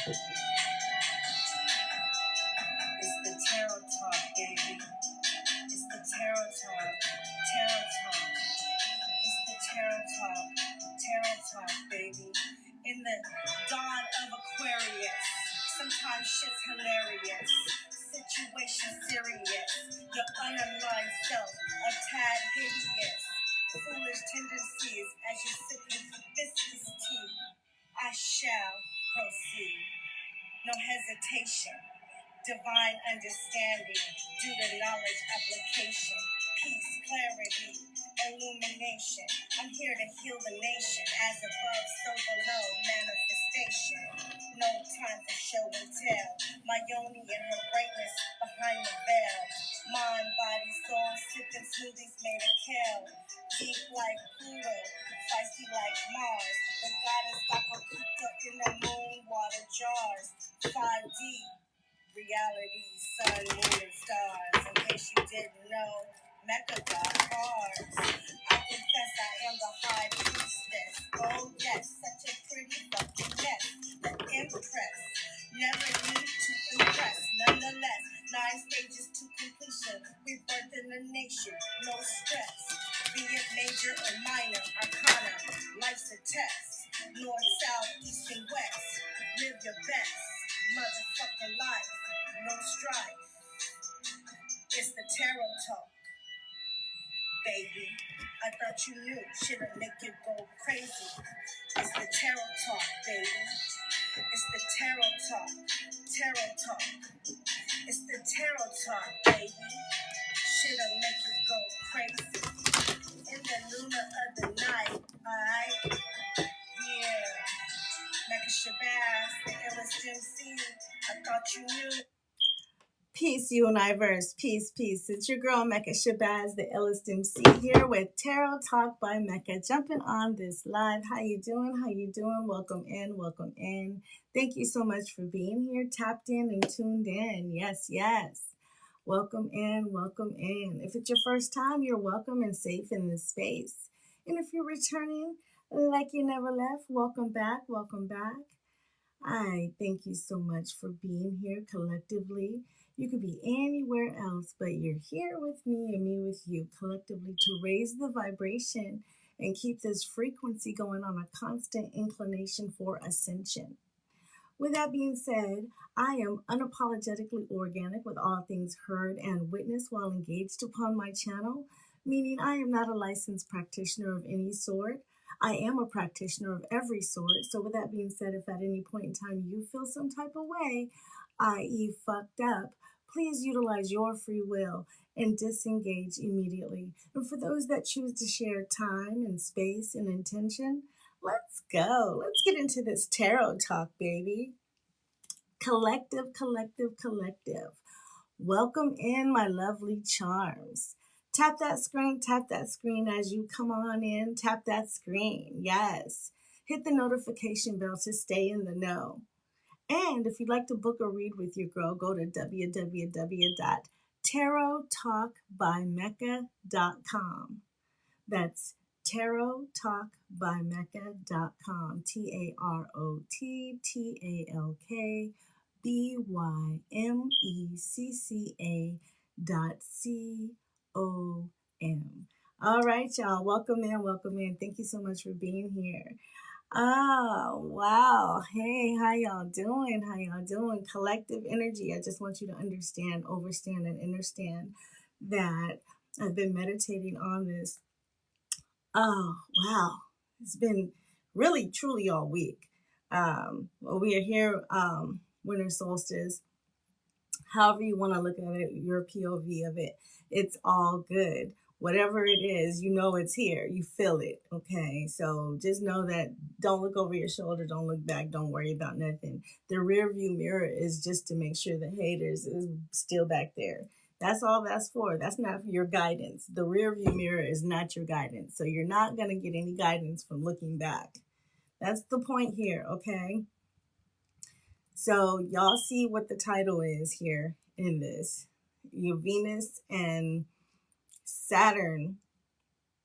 It's the tarot talk, baby. It's the tarot talk. Tarot talk. It's the tarot talk, baby. In the dawn of Aquarius, sometimes shit's hilarious. Situation serious. Your unaligned self, a tad hideous. Foolish tendencies as you sip in hibiscus tea. I shall proceed. No hesitation. Divine understanding due to knowledge application. Peace, clarity, illumination. I'm here to heal the nation. As above, so below. Manifestation. No time for show and tell. My yoni and her brightness behind the veil. Mind, body, soul, sipping smoothies made of kale. Deep like Pluto, feisty like Mars. The goddess Bakuka in the moon water jars. 5D. Reality, sun, moon, and stars. In case you didn't know, Mecca got cars. I confess I am the high priestess. Oh yes, such a pretty fucking mess. The empress, never need to impress. Nonetheless, 9 stages to completion. We birthed in the nation, no stress. Be it major or minor, arcana, life's a test. North, south, east, and west. Live your best motherfucking life. No strife. It's the tarot talk, baby. I thought you knew. Shit'll make you go crazy. It's the tarot talk, baby. It's the tarot talk. Tarot talk. It's the tarot talk, baby. Shit'll make you go crazy. In the luna of the night, alright? Yeah. Like a Shabazz, the illest MC. I thought you knew. Peace, you and I verse. Peace, peace. It's your girl, Mecca Shabazz, the illest MC here with Tarot Talk by Mecca. Jumping on this live. How you doing? How you doing? Welcome in. Welcome in. Thank you so much for being here, tapped in and tuned in. Yes, yes. Welcome in. Welcome in. If it's your first time, you're welcome and safe in this space. And if you're returning like you never left, welcome back. Welcome back. I thank you so much for being here collectively. You could be anywhere else, but you're here with me and me with you collectively to raise the vibration and keep this frequency going on a constant inclination for ascension. With that being said, I am unapologetically organic with all things heard and witnessed while engaged upon my channel, meaning I am not a licensed practitioner of any sort. I am a practitioner of every sort. So with that being said, if at any point in time you feel some type of way, i.e. fucked up, please utilize your free will and disengage immediately. And for those that choose to share time and space and intention, let's go. Let's get into this tarot talk, baby. Collective, collective, collective. Welcome in, my lovely charms. Tap that screen as you come on in. Tap that screen. Yes. Hit the notification bell to stay in the know. And if you'd like to book a read with your girl, go to www.tarottalkbymecca.com. That's tarottalkbymecca.com. TAROTtalkbymecca.com. All right, y'all. Welcome in. Welcome in. Thank you so much for being here. Oh, wow. Hey, how y'all doing? How y'all doing? Collective energy. I just want you to understand, overstand, and understand that I've been meditating on this. Oh, wow. It's been really, truly all week. Well, we are here, winter solstice. However you want to look at it, your POV of it, it's all good. Whatever it is, you know it's here. You feel it, okay? So just know that don't look over your shoulder. Don't look back. Don't worry about nothing. The rear view mirror is just to make sure the haters is still back there. That's all that's for. That's not for your guidance. The rear view mirror is not your guidance. So you're not going to get any guidance from looking back. That's the point here, okay? So y'all see what the title is here in this. Your Venus and Saturn,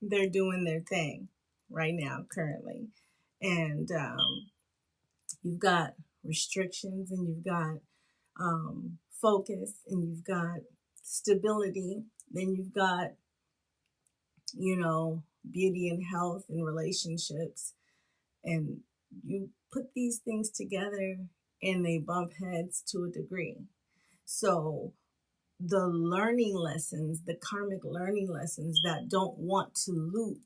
they're doing their thing right now, currently. And you've got restrictions, and you've got focus, and you've got stability, then you've got, you know, beauty and health and relationships. And you put these things together and they bump heads to a degree. So the learning lessons, the karmic learning lessons that don't want to loop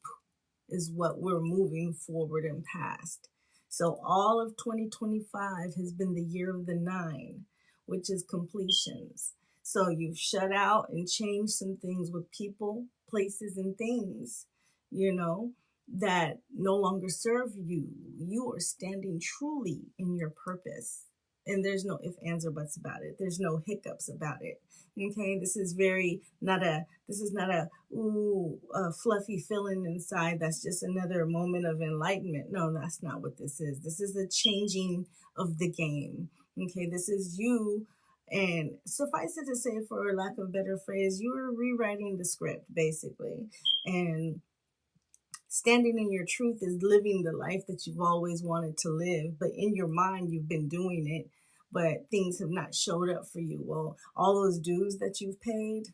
is what we're moving forward and past. So all of 2025 has been the year of the 9, which is completions. So you've shut out and changed some things with people, places, and things, you know, that no longer serve you. You are standing truly in your purpose. And there's no ifs, ands, or buts about it. There's no hiccups about it. Okay, this is not a fluffy feeling inside. That's just another moment of enlightenment. No, that's not what this is. This is the changing of the game. Okay, this is you. And suffice it to say, for lack of a better phrase, you are rewriting the script, basically. And standing in your truth is living the life that you've always wanted to live, but in your mind, you've been doing it, but things have not showed up for you. Well, all those dues that you've paid,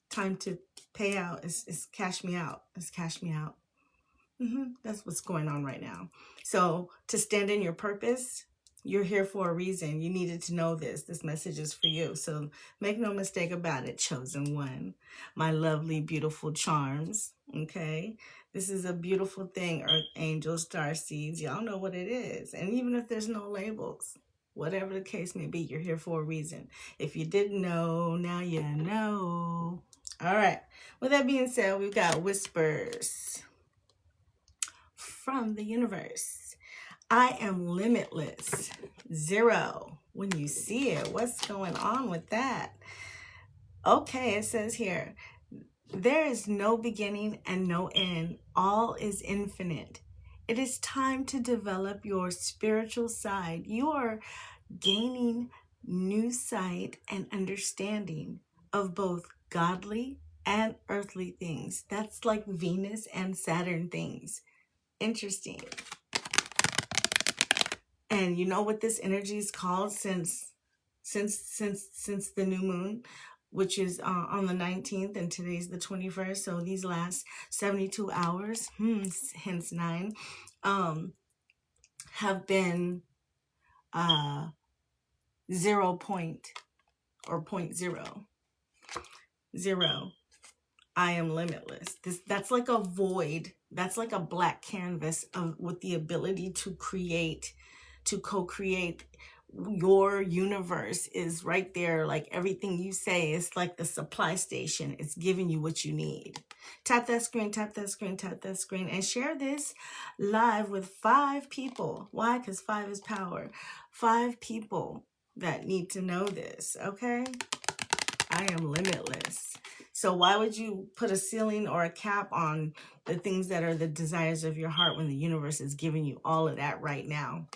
time to pay out. It's cash me out. It's cash me out. That's what's going on right now. So to stand in your purpose, you're here for a reason. You needed to know this. This message is for you. So make no mistake about it, chosen one. My lovely, beautiful charms. Okay. This is a beautiful thing, Earth Angels, Star Seeds. Y'all know what it is. And even if there's no labels, whatever the case may be, you're here for a reason. If you didn't know, now you know. All right. With that being said, we've got whispers from the universe. I am limitless. 0. When you see it, what's going on with that? Okay, it says here, there is no beginning and no end. All is infinite. It is time to develop your spiritual side. You are gaining new sight and understanding of both godly and earthly things. That's like Venus and Saturn things. Interesting. And you know what this energy is called since the new moon, which is on the 19th, and today's the 21st. So these last 72 hours, hence 9, have been 0 point or 0.0. 0. I am limitless. That's like a void. That's like a black canvas with the ability to create, to co-create. Your universe is right there. Like everything you say, it's like the supply station. It's giving you what you need. Tap that screen, tap that screen, tap that screen, and share this live with 5 people. Why? Because 5 is power. 5 people that need to know this, okay? I am limitless. So why would you put a ceiling or a cap on the things that are the desires of your heart when the universe is giving you all of that right now?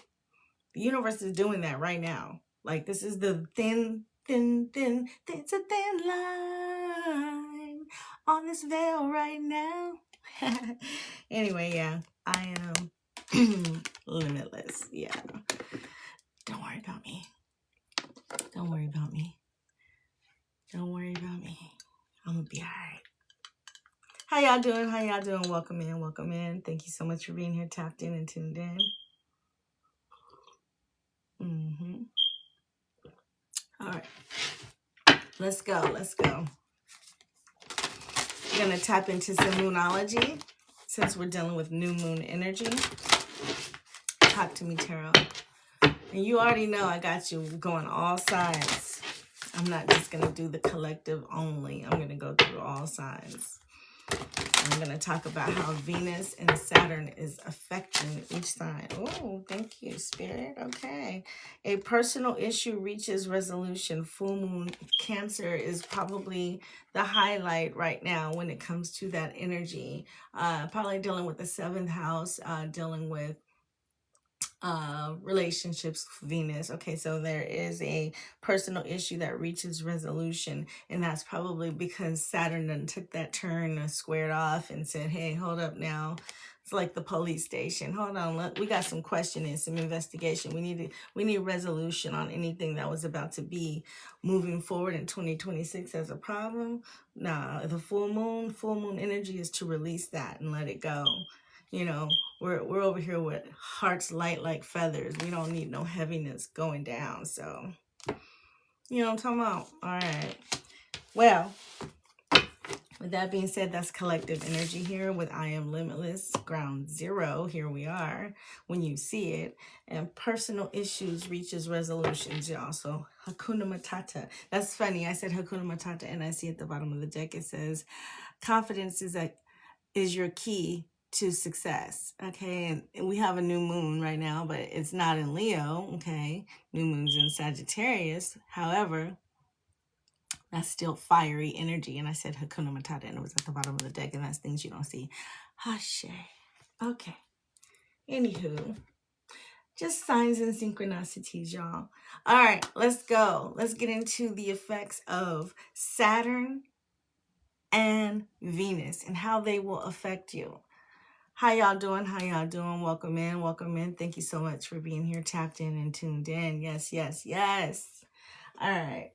The universe is doing that right now. Like this is the thin, it's a thin line on this veil right now. Anyway, yeah, I am limitless. Yeah. Don't worry about me. Don't worry about me. Don't worry about me. I'm gonna be all right. How y'all doing? How y'all doing? Welcome in. Welcome in. Thank you so much for being here, tapped in and tuned in. All right. Let's go. Let's go. We're going to tap into some moonology since we're dealing with new moon energy. Talk to me, Tarot. And you already know I got you going all sides. I'm not just going to do the collective only. I'm going to go through all sides. I'm going to talk about how Venus and Saturn is affecting each sign. Oh, thank you, Spirit. Okay. A personal issue reaches resolution. Full moon Cancer is probably the highlight right now when it comes to that energy. Probably dealing with the 7th house, dealing with relationships, Venus. Okay, so there is a personal issue that reaches resolution, and that's probably because Saturn then took that turn, squared off, and said, hey, hold up now. It's like the police station. Hold on, we got some questioning, some investigation. We need resolution on anything that was about to be moving forward in 2026 as a problem. Nah, the full moon energy is to release that and let it go. You know, we're over here with hearts light like feathers. We don't need no heaviness going down. So, you know what I'm talking about? All right. Well, with that being said, that's collective energy here with I am limitless, ground zero. Here we are when you see it. And personal issues reaches resolutions, y'all. So Hakuna Matata. That's funny. I said Hakuna Matata and I see at the bottom of the deck it says confidence is your key to success. Okay. And we have a new moon right now, but it's not in Leo. Okay. New moon's in Sagittarius. However, that's still fiery energy. And I said Hakuna Matata, and it was at the bottom of the deck, and that's things you don't see. Hashe. Okay. Anywho, just signs and synchronicities, y'all. All right, let's go. Let's get into the effects of Saturn and Venus and how they will affect you. How y'all doing? How y'all doing? Welcome in. Welcome in. Thank you so much for being here, tapped in and tuned in. Yes, yes, yes. All right.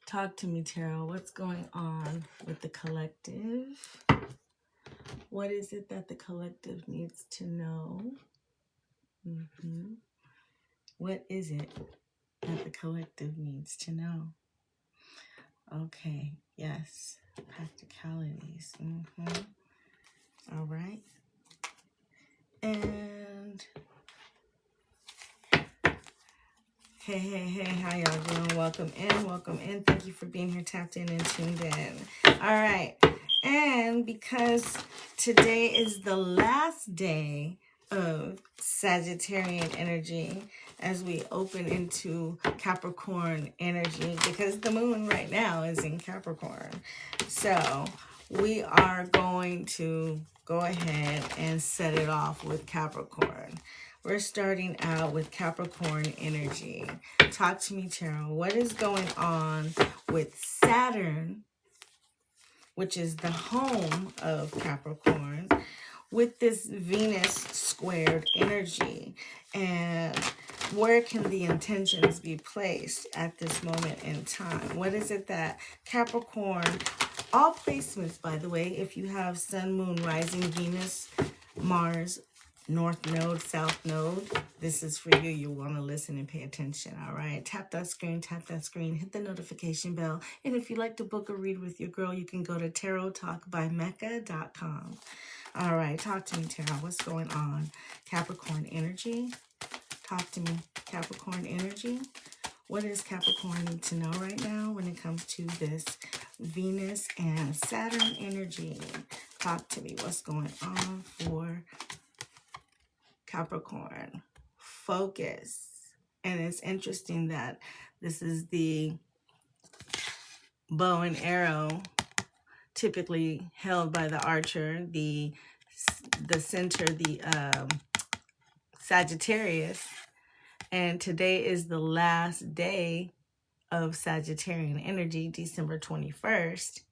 Talk to me, Tarot. What's going on with the collective? What is it that the collective needs to know? What is it that the collective needs to know? Okay, yes. Practicalities. All right. And hey, how y'all doing? Welcome in. Thank you for being here, tapped in and tuned in. All right. And because today is the last day of Sagittarian energy as we open into Capricorn energy, because the moon right now is in Capricorn. So we are going to go ahead and set it off with Capricorn. We're starting out with Capricorn energy. Talk to me, Tarot. What is going on with Saturn, which is the home of Capricorn, with this Venus squared energy? And where can the intentions be placed at this moment in time? What is it that Capricorn, all placements, by the way, if you have Sun, Moon, Rising, Venus, Mars, North Node, South Node, this is for you. You want to listen and pay attention, all right? Tap that screen, hit the notification bell. And if you'd like to book a read with your girl, you can go to TAROTTALKBYMECCA.com. All right, talk to me, Tarot. What's going on? Capricorn energy. Talk to me, Capricorn energy. What does Capricorn need to know right now when it comes to this Venus and Saturn energy? Talk to me. What's going on for Capricorn? Focus. And it's interesting that this is the bow and arrow typically held by the archer, the center, the Sagittarius. And today is the last day of Sagittarian energy, December 21st.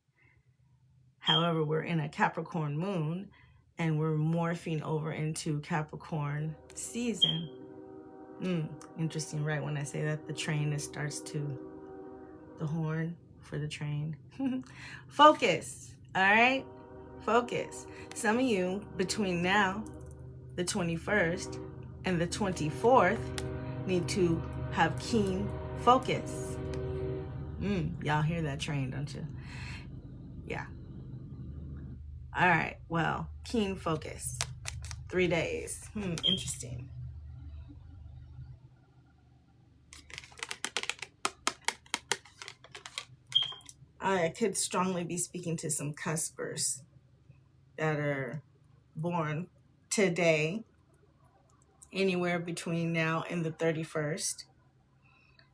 However, we're in a Capricorn moon and we're morphing over into Capricorn season. Interesting, right? When I say that, the train starts to, the horn for the train. Focus, all right? Focus. Some of you, between now, the 21st, and the 24th, need to have keen focus. Y'all hear that train, don't you? Yeah. All right, well, keen focus. 3 days. Interesting. I could strongly be speaking to some cuspers that are born today, anywhere between now and the 31st,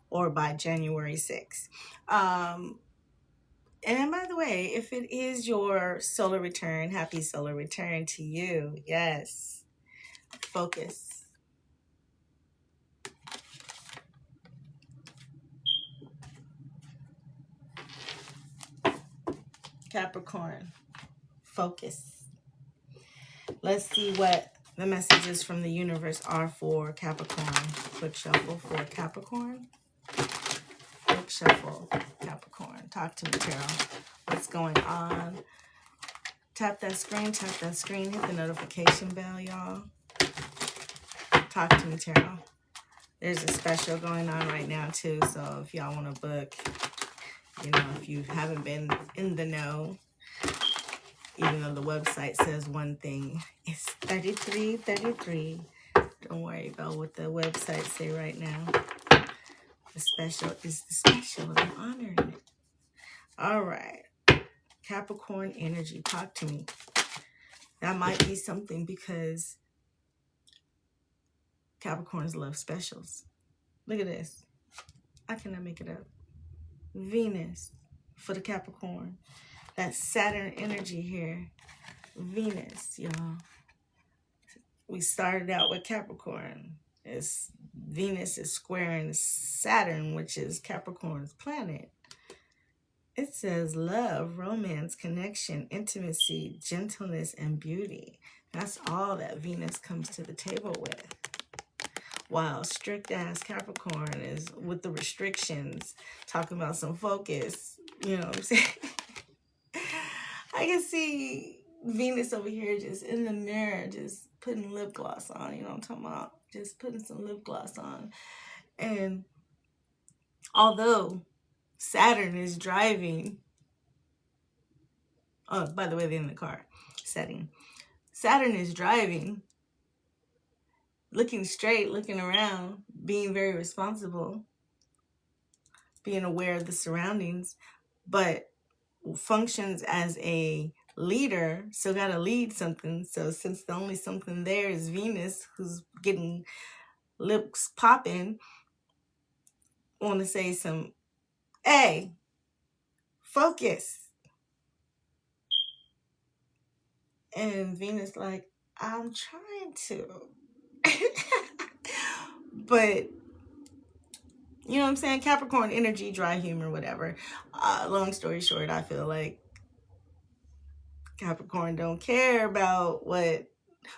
or by January 6th. And by the way, if it is your solar return, happy solar return to you. Yes. Focus. Capricorn, focus. Let's see what the messages from the universe are for Capricorn. Quick shuffle for Capricorn. Quick shuffle, Capricorn. Talk to me, Tarot. What's going on? Tap that screen, hit the notification bell, y'all. Talk to me, Tarot. There's a special going on right now, too, so if y'all want to book, you know, if you haven't been in the know, even though the website says one thing, it's 3333. Don't worry about what the website say right now. The special is the special, and I'm honoring it. All right. Capricorn energy, talk to me. That might be something because Capricorns love specials. Look at this. I cannot make it up. Venus for the Capricorn. That Saturn energy here. Venus, y'all. We started out with Capricorn. Venus is squaring Saturn, which is Capricorn's planet. It says love, romance, connection, intimacy, gentleness, and beauty. That's all that Venus comes to the table with. While strict-ass Capricorn is with the restrictions, talking about some focus, you know what I'm saying? I can see Venus over here just in the mirror, just putting lip gloss on, you know what I'm talking about? Just putting some lip gloss on. And although Saturn is driving, oh, by the way, they're in the car setting. Saturn is driving, looking straight, looking around, being very responsible, being aware of the surroundings, but functions as a leader, so got to lead something. So since the only something there is Venus, who's getting lips popping, want to say some, hey, focus. And Venus like, I'm trying to. But, you know what I'm saying? Capricorn energy, dry humor, whatever. Long story short, I feel like Capricorn don't care about what,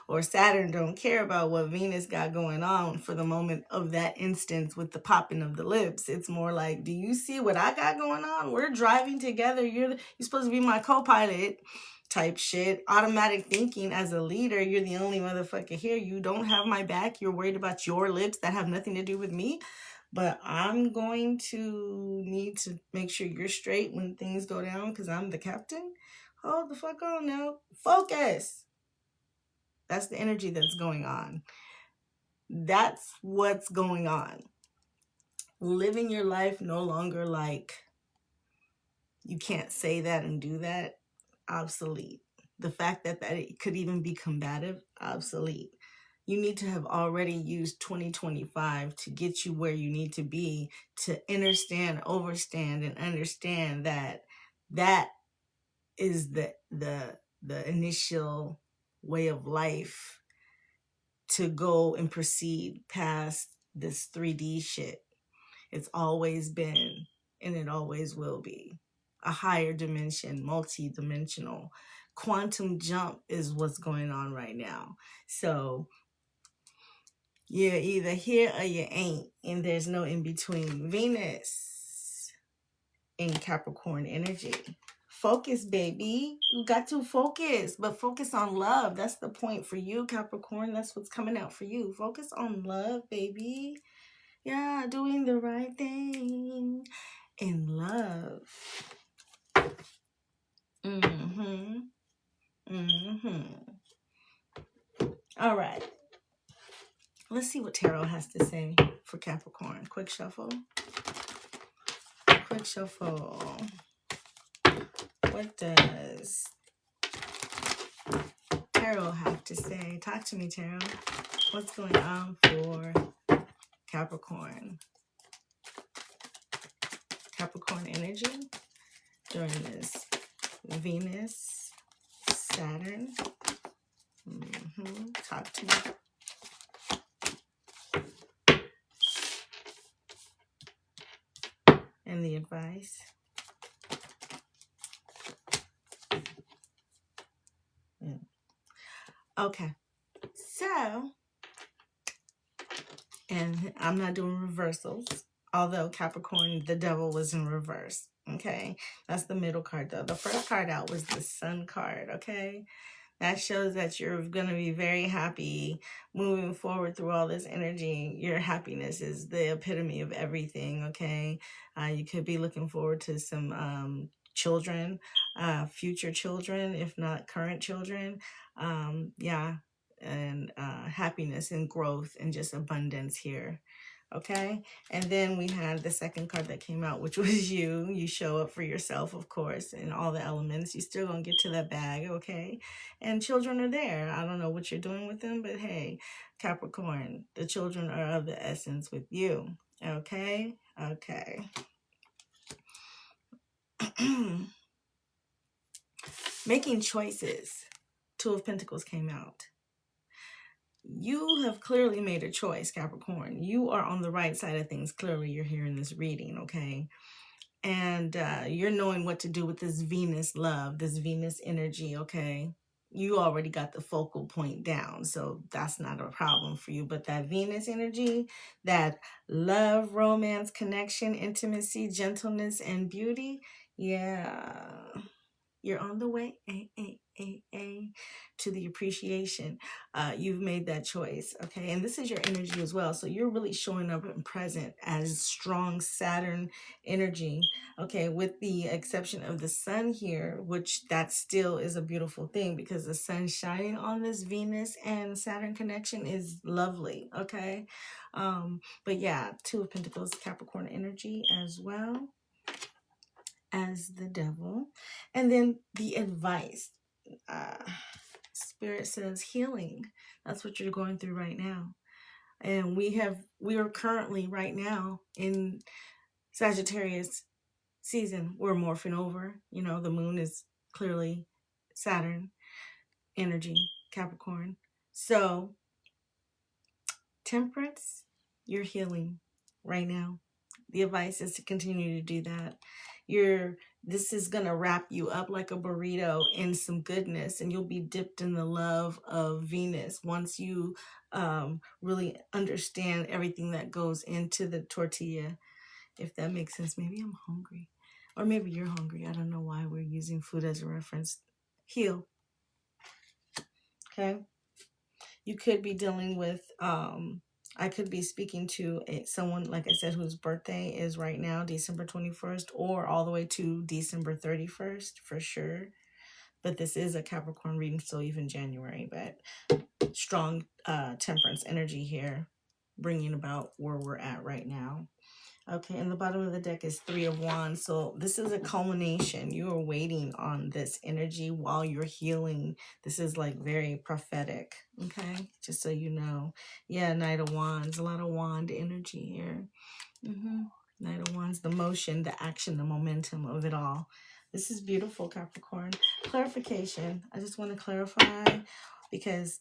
or Saturn don't care about what Venus got going on for the moment of that instance with the popping of the lips. It's more like, do you see what I got going on? We're driving together. You're supposed to be my co-pilot type shit. Automatic thinking as a leader, you're the only motherfucker here. You don't have my back. You're worried about your lips that have nothing to do with me. But I'm going to need to make sure you're straight when things go down because I'm the captain. Hold the fuck on now. Focus. That's the energy that's going on. That's what's going on. Living your life no longer like you can't say that and do that, obsolete. The fact that it could even be combative, obsolete. You need to have already used 2025 to get you where you need to be, to understand, overstand, and understand that that is the initial way of life to go and proceed past this 3D shit. It's always been, and it always will be, a higher dimension, multi-dimensional. Quantum jump is what's going on right now. So you're either here or you ain't, and there's no in between. Venus in Capricorn energy. Focus, baby. You got to focus, but focus on love. That's the point for you, Capricorn. That's what's coming out for you. Focus on love, baby. Yeah, doing the right thing in love. All right. Let's see what Tarot has to say for Capricorn. Quick shuffle. Quick shuffle. What does Tarot have to say? Talk to me, Tarot. What's going on for Capricorn? Capricorn energy during this Venus, Saturn. Talk to me. And the advice. Okay. So, and I'm not doing reversals, although Capricorn, the devil was in reverse. Okay. That's the middle card though. The first card out was the Sun card. Okay. That shows that you're going to be very happy moving forward through all this energy. Your happiness is the epitome of everything, okay? You could be looking forward to some children, future children, if not current children. Yeah, and happiness and growth and just abundance here. Okay, and then we had the second card that came out, which was you. You show up for yourself, of course, in all the elements. You still gonna get to that bag, okay? And children are there. I don't know what you're doing with them, but hey, Capricorn, the children are of the essence with you, okay? Okay. Making choices. Two of Pentacles came out. You have clearly made a choice, Capricorn. You are on the right side of things. Clearly, you're here in this reading, okay? And you're knowing what to do with this Venus love, this Venus energy, okay? You already got the focal point down, so that's not a problem for you. But that Venus energy, that love, romance, connection, intimacy, gentleness, and beauty, yeah, you're on the way to the appreciation. You've made that choice, okay? And this is your energy as well. So you're really showing up and present as strong Saturn energy, okay? With the exception of the sun here, which that still is a beautiful thing because the sun shining on this Venus and Saturn connection is lovely, okay? But yeah, Two of Pentacles, Capricorn energy as well as the devil. And then the advice, Spirit says healing. That's what you're going through right now. And we are currently right now in Sagittarius season. We're morphing over. You know, the moon is clearly Saturn energy, Capricorn. So Temperance, you're healing right now. The advice is to continue to do that. This is going to wrap you up like a burrito in some goodness, and you'll be dipped in the love of Venus once you really understand everything that goes into the tortilla, if that makes sense. Maybe I'm hungry, or maybe you're hungry. I don't know why we're using food as a reference. Heal. Okay. You could be dealing with I could be speaking to someone, like I said, whose birthday is right now, December 21st, or all the way to December 31st, for sure. But this is a Capricorn reading, so even January. But strong temperance energy here, bringing about where we're at right now. Okay, and the bottom of the deck is Three of Wands. So this is a culmination. You are waiting on this energy while you're healing. This is like very prophetic, okay? Just so you know. Yeah, Knight of Wands. A lot of wand energy here. Knight of Wands, the motion, the action, the momentum of it all. This is beautiful, Capricorn. Clarification. I just want to clarify because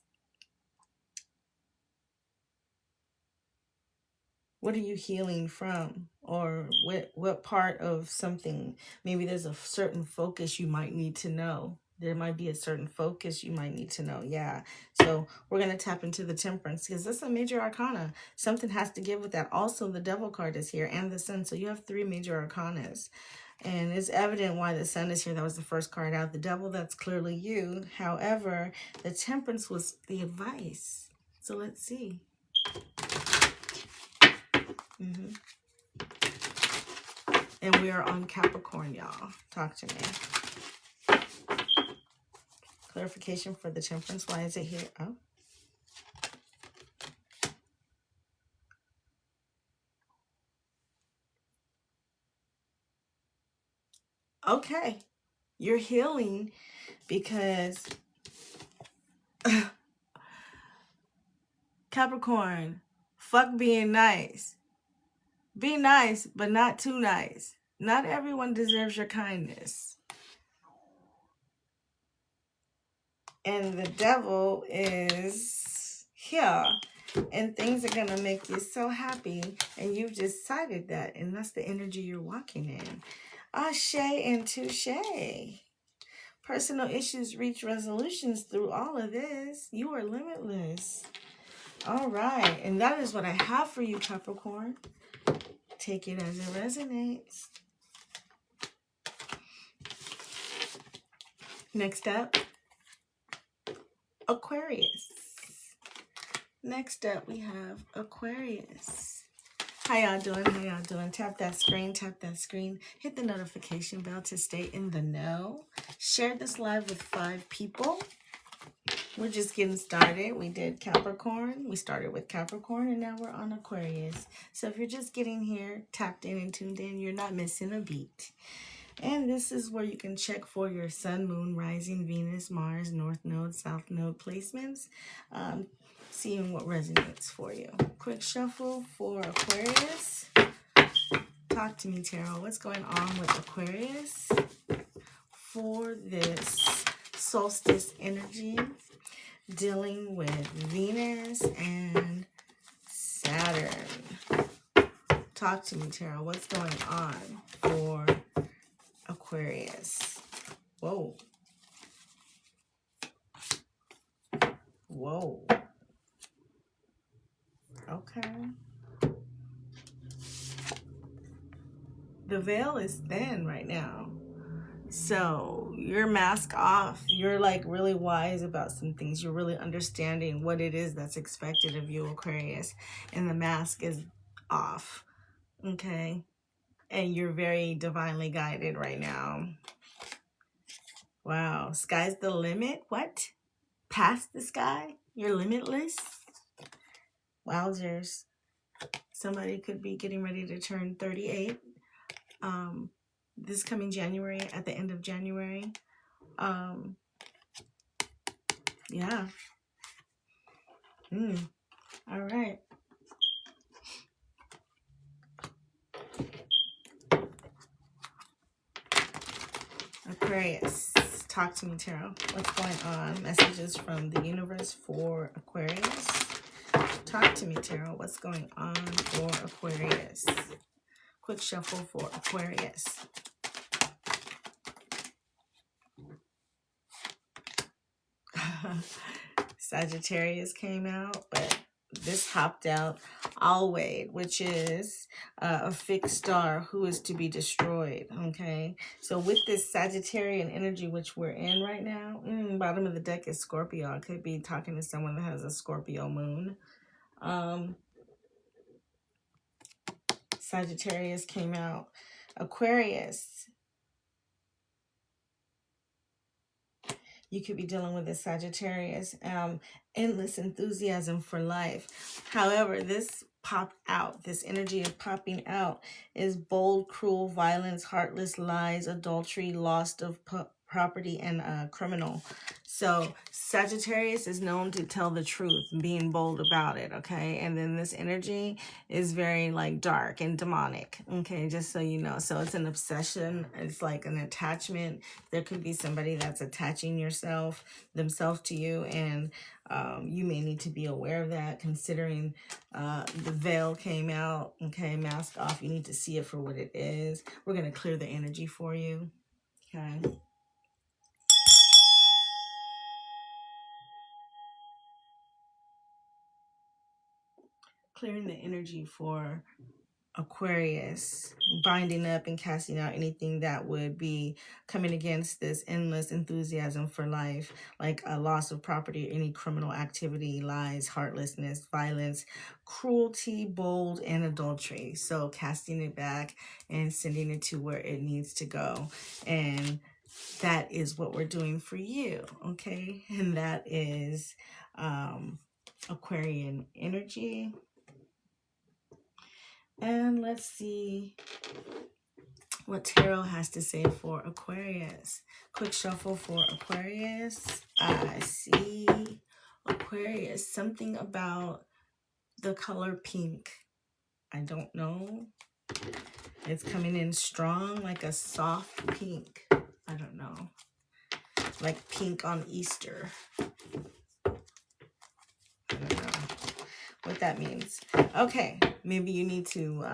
what are you healing from? Or what part of something? Maybe there's a certain focus you might need to know. There might be a certain focus you might need to know. Yeah. So we're going to tap into the Temperance because that's a major arcana. Something has to give with that. Also, the Devil card is here and the Sun. So you have three major arcanas. And it's evident why the Sun is here. That was the first card out. The Devil, that's clearly you. However, the Temperance was the advice. So let's see. And we are on Capricorn, y'all. Talk to me. Clarification for the Temperance. Why is it here? Oh. Okay. You're healing because Capricorn, fuck being nice. Be nice, but not too nice. Not everyone deserves your kindness. And the Devil is here. And things are going to make you so happy. And you've decided that. And that's the energy you're walking in. Ashe and touche. Personal issues reach resolutions through all of this. You are limitless. All right. And that is what I have for you, Capricorn. Take it as it resonates. Next up, Aquarius. Next up, we have Aquarius. How y'all doing? How y'all doing? Tap that screen, tap that screen. Hit the notification bell to stay in the know. Share this live with 5 people. We're just getting started. We did Capricorn. We started with Capricorn, and now we're on Aquarius. So if you're just getting here, tapped in and tuned in, you're not missing a beat. And this is where you can check for your Sun, Moon, Rising, Venus, Mars, North Node, South Node placements. Seeing what resonates for you. Quick shuffle for Aquarius. Talk to me, Tarot. What's going on with Aquarius for this solstice energy dealing with Venus and Saturn? Talk to me, Tarot. What's going on for Aquarius? Whoa. Whoa. Okay. The veil is thin right now. So you're mask off. You're like really wise about some things. You're really understanding what it is that's expected of you, Aquarius. And the mask is off. Okay. And you're very divinely guided right now. Wow. Sky's the limit? What? Past the sky? You're limitless? Wowzers. Somebody could be getting ready to turn 38 this coming January, at the end of January. Yeah. All right. Aquarius. Talk to me, Tarot. What's going on? Messages from the universe for Aquarius. Talk to me, Tarot. What's going on for Aquarius? Quick shuffle for Aquarius. Sagittarius came out, but this hopped out. Always, which is a fixed star who is to be destroyed. Okay, so with this Sagittarian energy which we're in right now, bottom of the deck is Scorpio. I could be talking to someone that has a Scorpio moon. Sagittarius came out. Aquarius, you could be dealing with a Sagittarius, endless enthusiasm for life. However, this popped out, this energy of popping out is bold, cruel, violence, heartless, lies, adultery, loss of property, and criminal. So Sagittarius is known to tell the truth, being bold about it, okay? And then this energy is very like dark and demonic, okay? Just so you know. So it's an obsession. It's like an attachment. There could be somebody that's attaching themselves to you, and you may need to be aware of that, considering the veil came out, okay? Mask off. You need to see it for what it is. We're going to clear the energy for you, okay? Clearing the energy for Aquarius, binding up and casting out anything that would be coming against this endless enthusiasm for life, like a loss of property, any criminal activity, lies, heartlessness, violence, cruelty, bold, and adultery. So casting it back and sending it to where it needs to go. And that is what we're doing for you, okay? And that is Aquarian energy. And let's see what Tarot has to say for Aquarius. Quick shuffle for Aquarius. I see Aquarius, something about the color pink. I don't know. It's coming in strong, like a soft pink. I don't know. Like pink on Easter. I don't know what that means. Okay, maybe you need to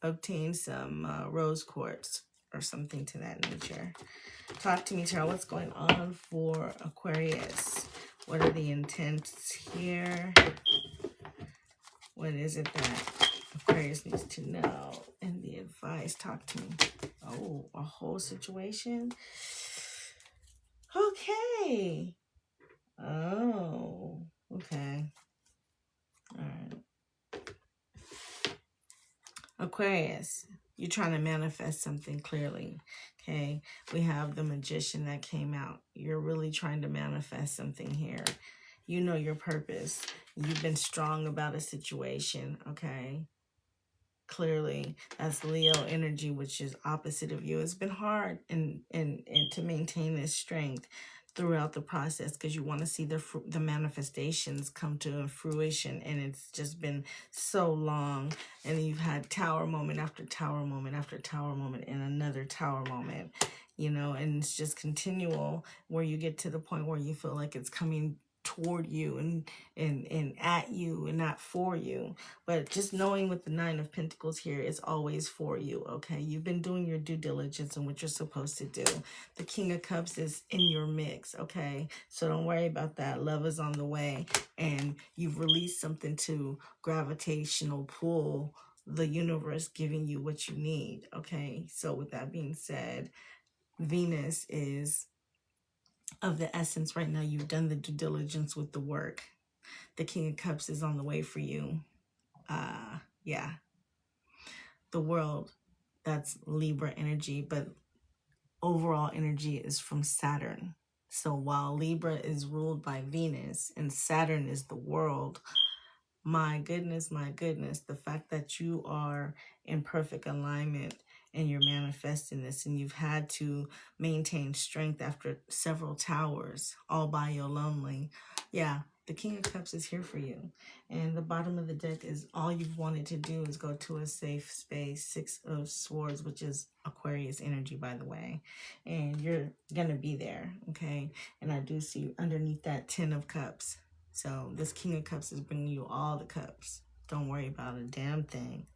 obtain some rose quartz or something to that nature. Talk to me, Tarot. What's going on for Aquarius? What are the intents here? What is it that Aquarius needs to know? And the advice, talk to me. Oh, a whole situation? Okay. Oh, okay. All right. Aquarius, you're trying to manifest something clearly. Okay. We have the Magician that came out. You're really trying to manifest something here. You know your purpose. You've been strong about a situation. Okay. Clearly, that's Leo energy, which is opposite of you. It's been hard and to maintain this strength throughout the process because you want to see the manifestations come to fruition, and it's just been so long, and you've had tower moment after tower moment after tower moment and another tower moment, you know, and it's just continual where you get to the point where you feel like it's coming toward you and at you and not for you. But just knowing with the Nine of Pentacles here, it's always for you. Okay, you've been doing your due diligence and what you're supposed to do. The King of Cups is in your mix. Okay, so don't worry about that. Love is on the way, and you've released something to gravitational pull the universe, giving you what you need. Okay, so with that being said, Venus is of the essence right now. You've done the due diligence with the work. The King of Cups is on the way for you. Yeah, the world, that's Libra energy, but overall energy is from Saturn. So while Libra is ruled by Venus and Saturn is the world, my goodness, the fact that you are in perfect alignment and you're manifesting this, and you've had to maintain strength after several towers all by your lonely. Yeah, the King of Cups is here for you. And the bottom of the deck is all you've wanted to do is go to a safe space. Six of Swords, which is Aquarius energy, by the way. And you're going to be there, okay? And I do see underneath that 10 of Cups. So this King of Cups is bringing you all the cups. Don't worry about a damn thing.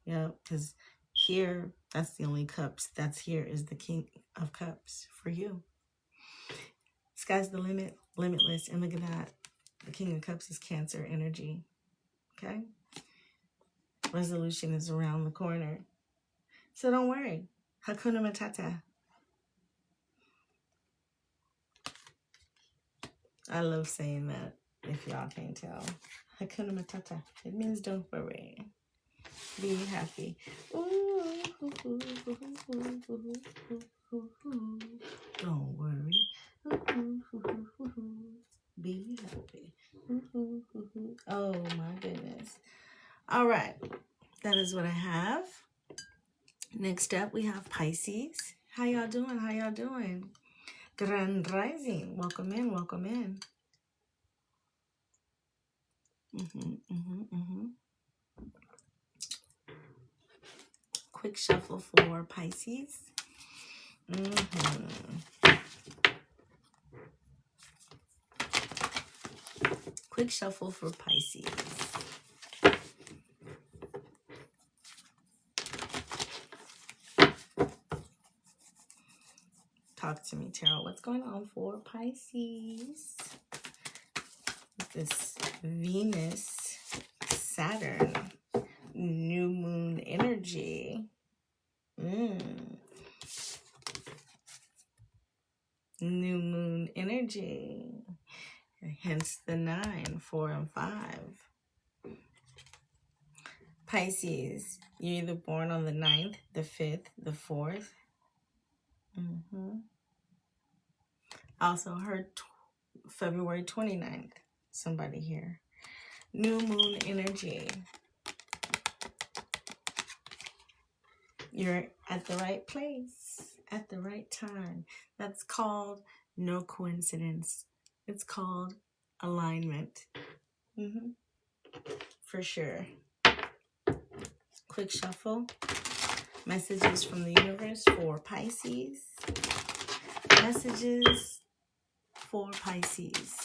Yeah, because here, that's the only cups that's here is the King of Cups for you. Sky's the limit, limitless. And look at that. The King of Cups is Cancer energy. Okay? Resolution is around the corner. So don't worry. Hakuna Matata. I love saying that, if y'all can't tell. Hakuna Matata. It means don't worry. Be happy. Ooh, don't worry. Be happy. Oh my goodness. All right. That is what I have. Next up, we have Pisces. How y'all doing? How y'all doing? Grand Rising. Welcome in. Welcome in. Quick shuffle for Pisces. Quick shuffle for Pisces. Talk to me, Tarot. What's going on for Pisces? This Venus, Saturn, new moon energy. New moon energy. Hence the 9, 4, and 5. Pisces, you're either born on the 9th, the 5th, the 4th. Also heard February 29th. Somebody here. New moon energy. You're at the right place at the right time. That's called no coincidence. It's called alignment. For sure. Quick shuffle. Messages from the universe for Pisces. Messages for Pisces.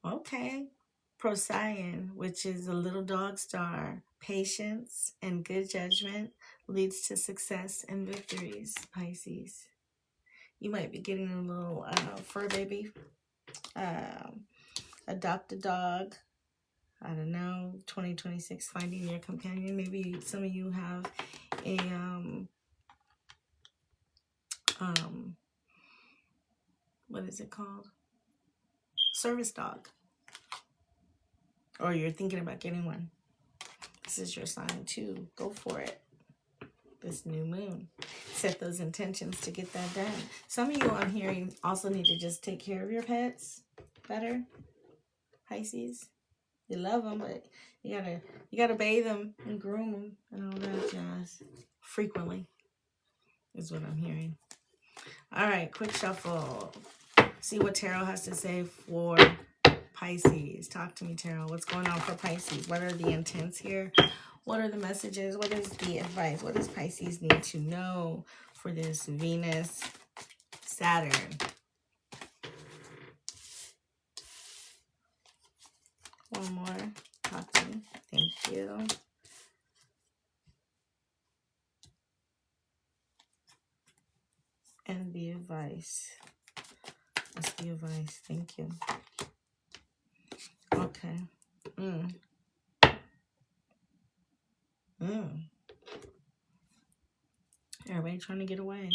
Okay. Procyon, which is a little dog star. Patience and good judgment. leads to success and victories, Pisces. You might be getting a little fur baby, adopt a dog. I don't know, 2026, finding your companion. Maybe some of you have a what is it called? Service dog. Or you're thinking about getting one. This is your sign too. Go for it. This new moon. Set those intentions to get that done. Some of you I'm hearing also need to just take care of your pets better. Pisces. You love them, but you gotta bathe them and groom them and all that jazz. Frequently is what I'm hearing. All right, quick shuffle. See what Tarot has to say for Pisces. Talk to me, Tarot. What's going on for Pisces? What are the intents here? What are the messages? What is the advice? What does Pisces need to know for this Venus, Saturn? One more. Talk to me. Thank you. And the advice. That's the advice. Thank you. Okay. Everybody trying to get away.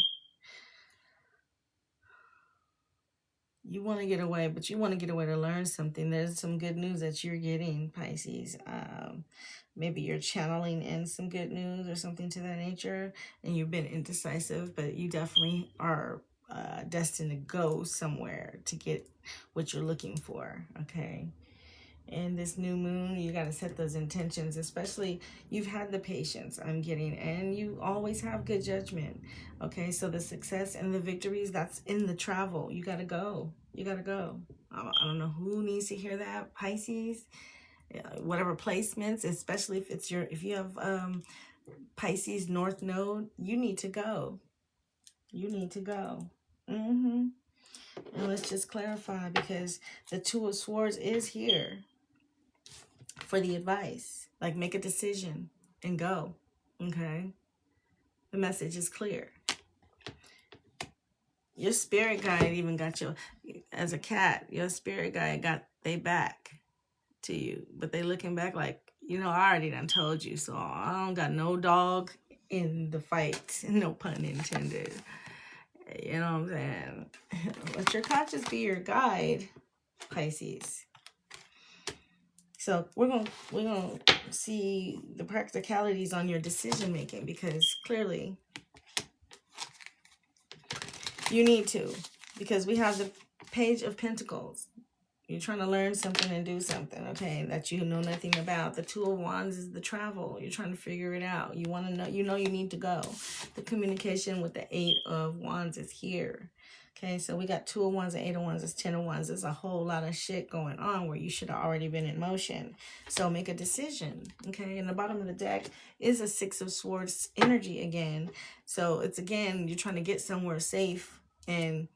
You want to get away, but you want to get away to learn something. There's some good news that you're getting, Pisces. Maybe you're channeling in some good news or something to that nature, and you've been indecisive, but you definitely are destined to go somewhere to get what you're looking for, okay? And this new moon, you got to set those intentions, especially you've had the patience I'm getting, and you always have good judgment. Okay, so the success and the victories, that's in the travel. You got to go. You got to go. I don't know who needs to hear that, Pisces. Whatever placements, especially if you have Pisces North Node, you need to go. You need to go. And let's just clarify, because the Two of Swords is here for the advice. Like, make a decision and go. Okay, the message is clear. Your spirit guide even got you, as a cat, your spirit guide got they back to you, but they looking back like, you know, I already done told you, so I don't got no dog in the fight, no pun intended. You know what I'm saying? Let your conscience be your guide, Pisces. So we're gonna see the practicalities on your decision making, because clearly you need to, because we have the Page of Pentacles. You're trying to learn something and do something, okay, that you know nothing about. The Two of Wands is the travel. You're trying to figure it out. You want to know, you need to go. The communication with the Eight of Wands is here. Okay, so we got Two of Wands and Eight of Wands is 10 of Wands. There's a whole lot of shit going on where you should have already been in motion. So make a decision, okay? And the bottom of the deck is a Six of Swords energy again. So it's, again, you're trying to get somewhere safe and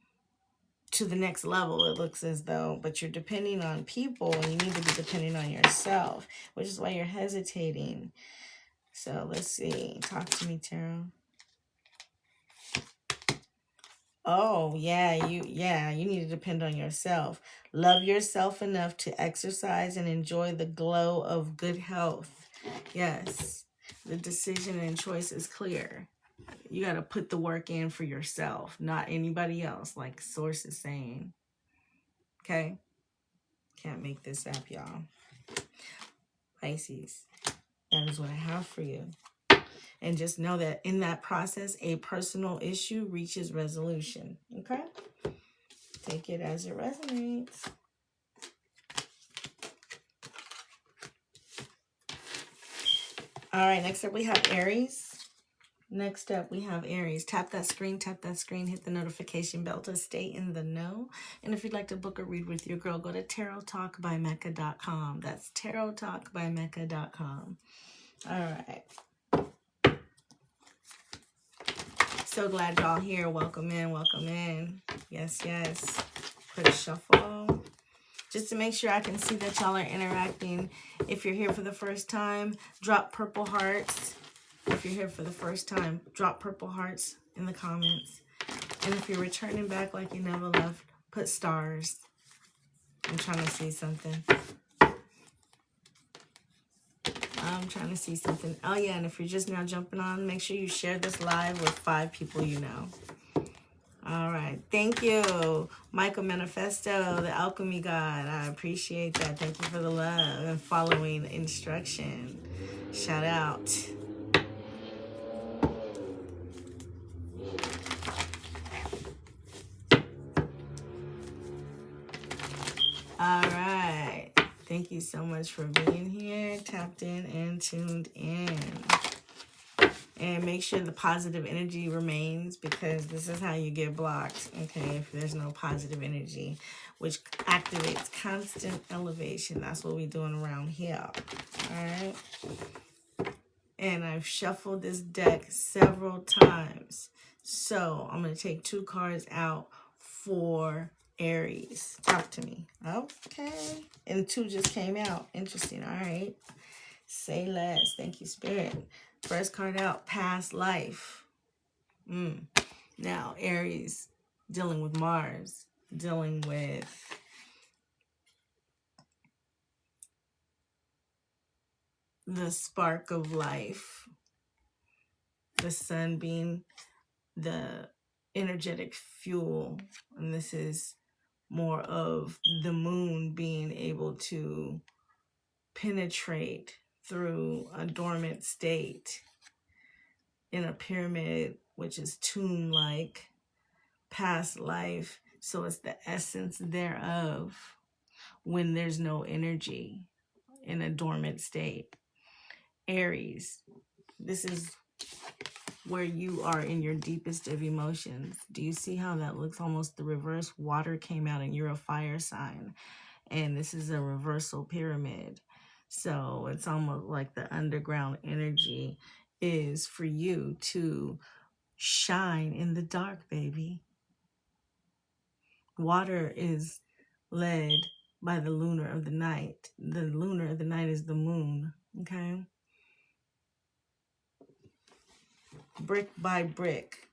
to the next level, it looks as though, but you're depending on people, and you need to be depending on yourself, which is why you're hesitating. So let's see. Talk to me, Tarot. Oh, yeah, you need to depend on yourself. Love yourself enough to exercise and enjoy the glow of good health. Yes, the decision and choice is clear. You got to put the work in for yourself, not anybody else, like Source is saying. Okay? Can't make this up, y'all. Pisces, that is what I have for you. And just know that in that process, a personal issue reaches resolution. Okay? Take it as it resonates. All right, next up we have Aries. Next up, we have Aries. Tap that screen, hit the notification bell to stay in the know. And if you'd like to book a read with your girl, go to TAROTTALKBYMECCA.com. That's TAROTTALKBYMECCA.com. All right. So glad y'all here. Welcome in, welcome in. Yes, yes. Quick shuffle. Just to make sure I can see that y'all are interacting. If you're here for the first time, drop purple hearts. if you're here for the first time, drop purple hearts in the comments. And if you're returning back like you never left, put stars. I'm trying to see something. I'm trying to see something. Oh, yeah, and if you're just now jumping on, make sure you share this live with 5 people you know. All right. Thank you, Michael Manifesto, the Alchemy God. I appreciate that. Thank you for the love and following instruction. Shout out. All right. Thank you so much for being here, tapped in and tuned in. And make sure the positive energy remains, because this is how you get blocked, okay, if there's no positive energy, which activates constant elevation. That's what we're doing around here, all right? And I've shuffled this deck several times. So I'm going to take 2 cards out for Aries. Talk to me. Okay. And 2 just came out. Interesting. All right. Say less. Thank you, Spirit. First card out, past life. Now, Aries, dealing with Mars, dealing with the spark of life, the sun being the energetic fuel, and this is more of the moon being able to penetrate through a dormant state in a pyramid, which is tomb-like, past life. So it's the essence thereof when there's no energy in a dormant state. Aries, this is where you are in your deepest of emotions. Do you see how that looks almost the reverse? Water came out and you're a fire sign. And this is a reversal pyramid. So it's almost like the underground energy is for you to shine in the dark, baby. Water is led by the lunar of the night. The lunar of the night is the moon, okay? Brick by brick.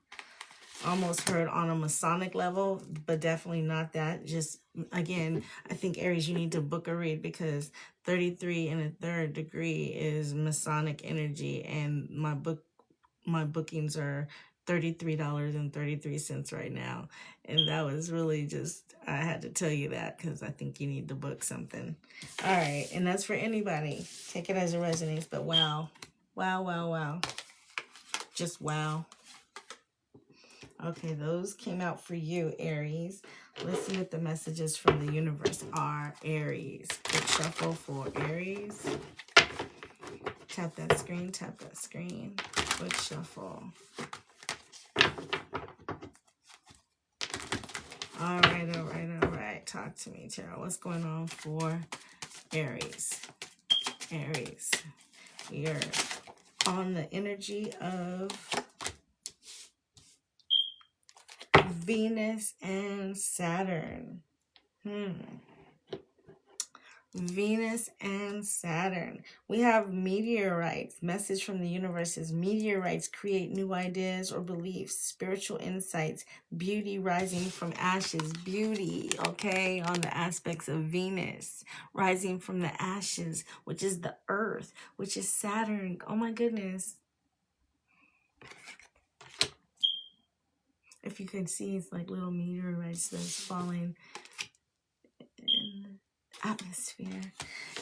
Almost heard on a Masonic level, but definitely not that. Just, again, I think, Aries, you need to book a read, because 33 and a third degree is Masonic energy, and my bookings are $33.33 right now. And that was really just, I had to tell you that because I think you need to book something. All right, and that's for anybody. Take it as it resonates, but wow. Wow, wow, wow. Just wow. Okay, those came out for you, Aries. Let's see what the messages from the universe are, Aries. Quick shuffle for Aries. Tap that screen, tap that screen. Quick shuffle. All right, all right, all right. Talk to me, Tarot. What's going on for Aries? Aries. We are on the energy of Venus and Saturn. Venus and Saturn. We have meteorites. Message from the universe is meteorites create new ideas or beliefs, spiritual insights, beauty rising from ashes. Beauty, okay, on the aspects of Venus, rising from the ashes, which is the earth, which is Saturn. Oh my goodness. If you can see, it's like little meteorites that's falling in the atmosphere.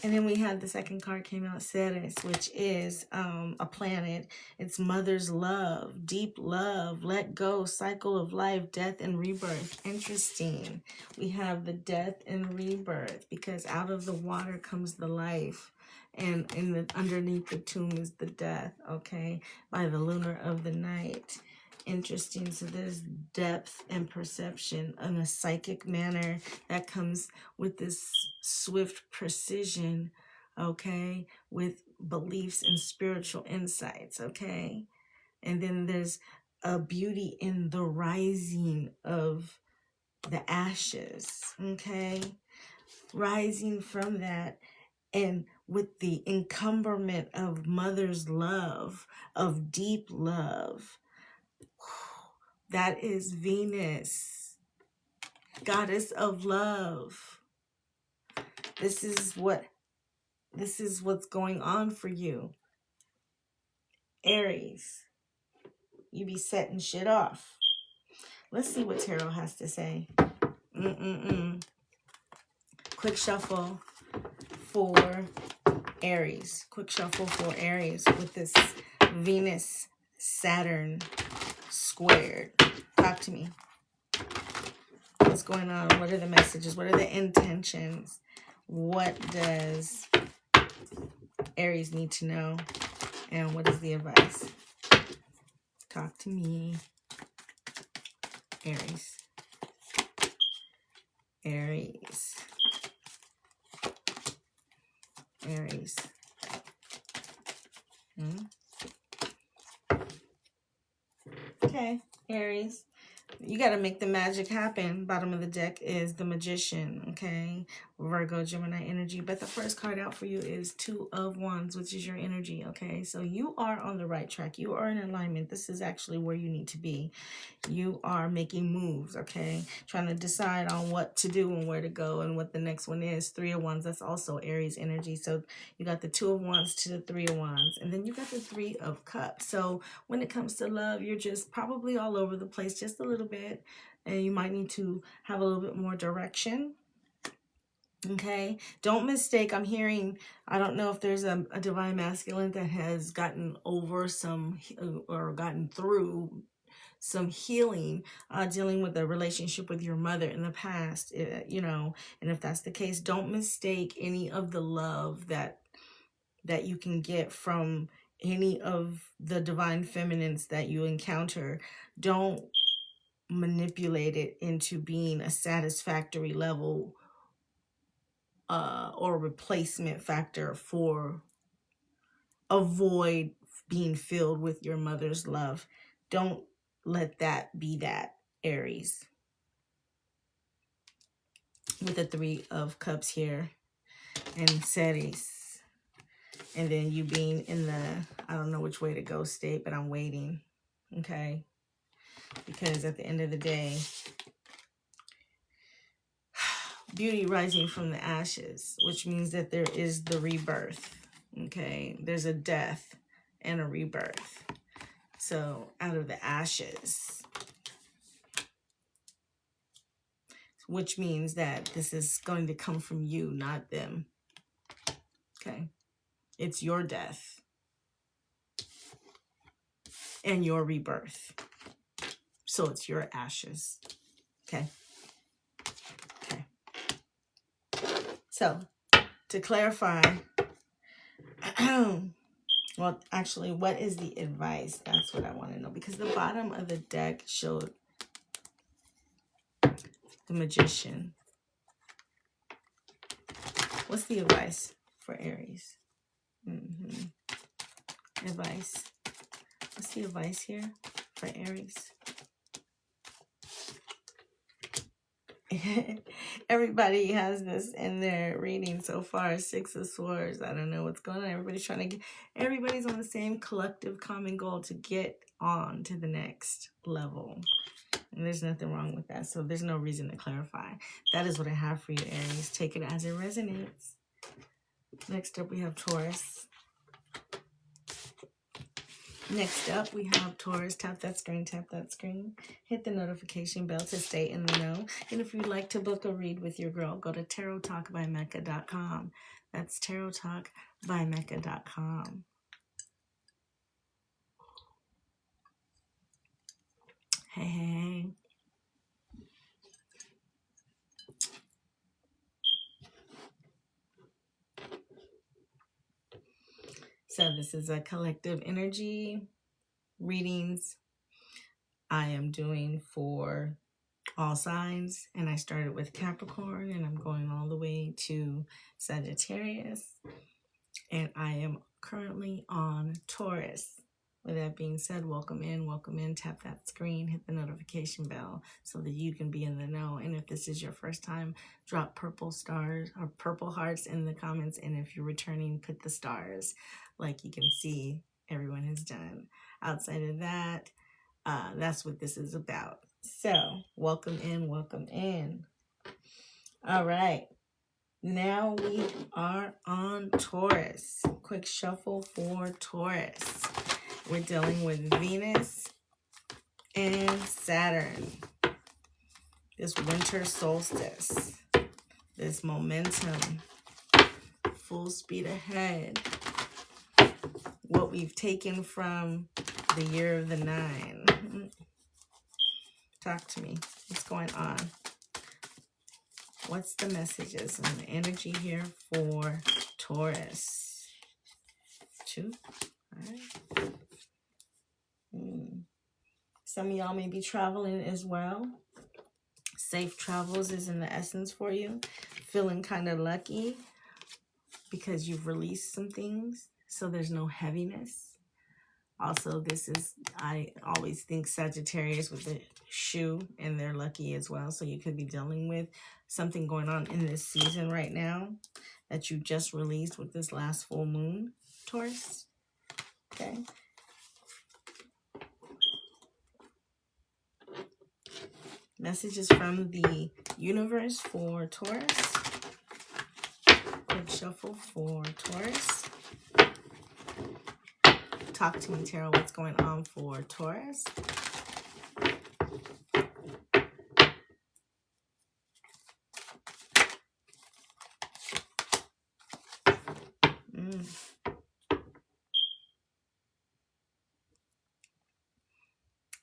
And then we had the second card came out, Ceres, which is a planet. It's mother's love, deep love, let go, cycle of life, death and rebirth. Interesting. We have the death and rebirth, because out of the water comes the life. And underneath the tomb is the death, okay, by the lunar of the night. Interesting. So there's depth and perception in a psychic manner that comes with this swift precision, okay, with beliefs and spiritual insights, okay. And then there's a beauty in the rising of the ashes, okay, rising from that. And with the encumberment of mother's love, of deep love. That is Venus, goddess of love. This is what's going on for you. Aries, you be setting shit off. Let's see what tarot has to say. Quick shuffle for Aries. Quick shuffle for Aries with this Venus Saturn squared. Talk to me. What's going on? What are the messages? What are the intentions? What does Aries need to know? And what is the advice? Talk to me. Aries. Aries. Aries. Okay, Aries. You got to make the magic happen. Bottom of the deck is the Magician, okay? Virgo, Gemini energy. But the first card out for you is Two of Wands, which is your energy, okay? So you are on the right track. You are in alignment. This is actually where you need to be. You are making moves, okay? Trying to decide on what to do and where to go and what the next one is. Three of Wands, that's also Aries energy. So you got the Two of Wands to the Three of Wands. And then you got the Three of Cups. So when it comes to love, you're just probably all over the place just a little bit. And you might need to have a little bit more direction. Okay, don't mistake. I'm hearing, I don't know if there's a divine masculine that has gotten over some or gotten through some healing, dealing with a relationship with your mother in the past, you know, and if that's the case, don't mistake any of the love that you can get from any of the divine feminines that you encounter. Don't manipulate it into being a satisfactory level or replacement factor for a void being filled with your mother's love. Don't let that be that, Aries. With the Three of Cups here and Ceres. And then you being in the, I don't know which way to go state, but I'm waiting, okay? Because at the end of the day, beauty rising from the ashes, which means that there is the rebirth, okay? There's a death and a rebirth. So out of the ashes, which means that this is going to come from you, not them, okay? It's your death and your rebirth. So it's your ashes, okay? Okay. So to clarify, well, actually, what is the advice? That's what I want to know, because the bottom of the deck showed the Magician. What's the advice for Aries? Advice. What's the advice here for Aries? Everybody has this in their reading so far. Six of Swords. I don't know what's going on. Everybody's trying to get, everybody's on the same collective common goal to get on to the next level. And there's nothing wrong with that. So there's no reason to clarify. That is what I have for you, Aries. Take it as it resonates. Next up, we have Taurus. Next up, we have Taurus. Tap that screen, tap that screen. Hit the notification bell to stay in the know. And if you'd like to book a read with your girl, go to TAROTTALKBYMECCA.com. That's TAROTTALKBYMECCA.com. Hey. So this is a collective energy readings I am doing for all signs, and I started with Capricorn and I'm going all the way to Sagittarius, and I am currently on Taurus. With that being said, welcome in, welcome in. Tap that screen, hit the notification bell so that you can be in the know. And if this is your first time, drop purple stars or purple hearts in the comments. And if you're returning, put the stars like you can see everyone has done. Outside of that, that's what this is about. So welcome in, welcome in. All right. Now we are on Taurus. Quick shuffle for Taurus. We're dealing with Venus and Saturn. This winter solstice. This momentum. Full speed ahead. What we've taken from the year of the 9. Talk to me. What's going on? What's the messages and the energy here for Taurus? 2. All right. Some of y'all may be traveling as well. Safe travels is in the essence for you. Feeling kind of lucky because you've released some things, so there's no heaviness. Also, this is, I always think Sagittarius with the shoe, and they're lucky as well. So you could be dealing with something going on in this season right now that you just released with this last full moon, Taurus. Okay. Messages from the universe for Taurus. Quick shuffle for Taurus. Talk to me, Tarot. What's going on for Taurus?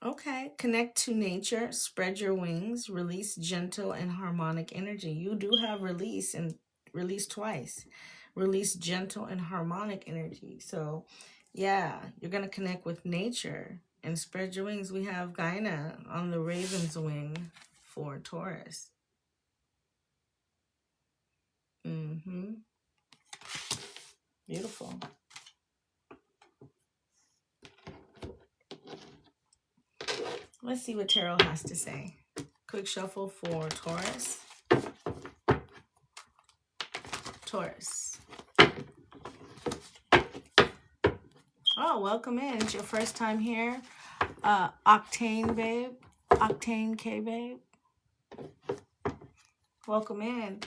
Okay, connect to nature, spread your wings, release gentle and harmonic energy. You do have release and release twice. Release gentle and harmonic energy. So, yeah, you're going to connect with nature and spread your wings. We have Gaina on the raven's wing for Taurus. Beautiful. Let's see what Tarot has to say. Quick shuffle for Taurus. Taurus. Oh, welcome in. It's your first time here. Octane, babe. Octane K, babe. Welcome in.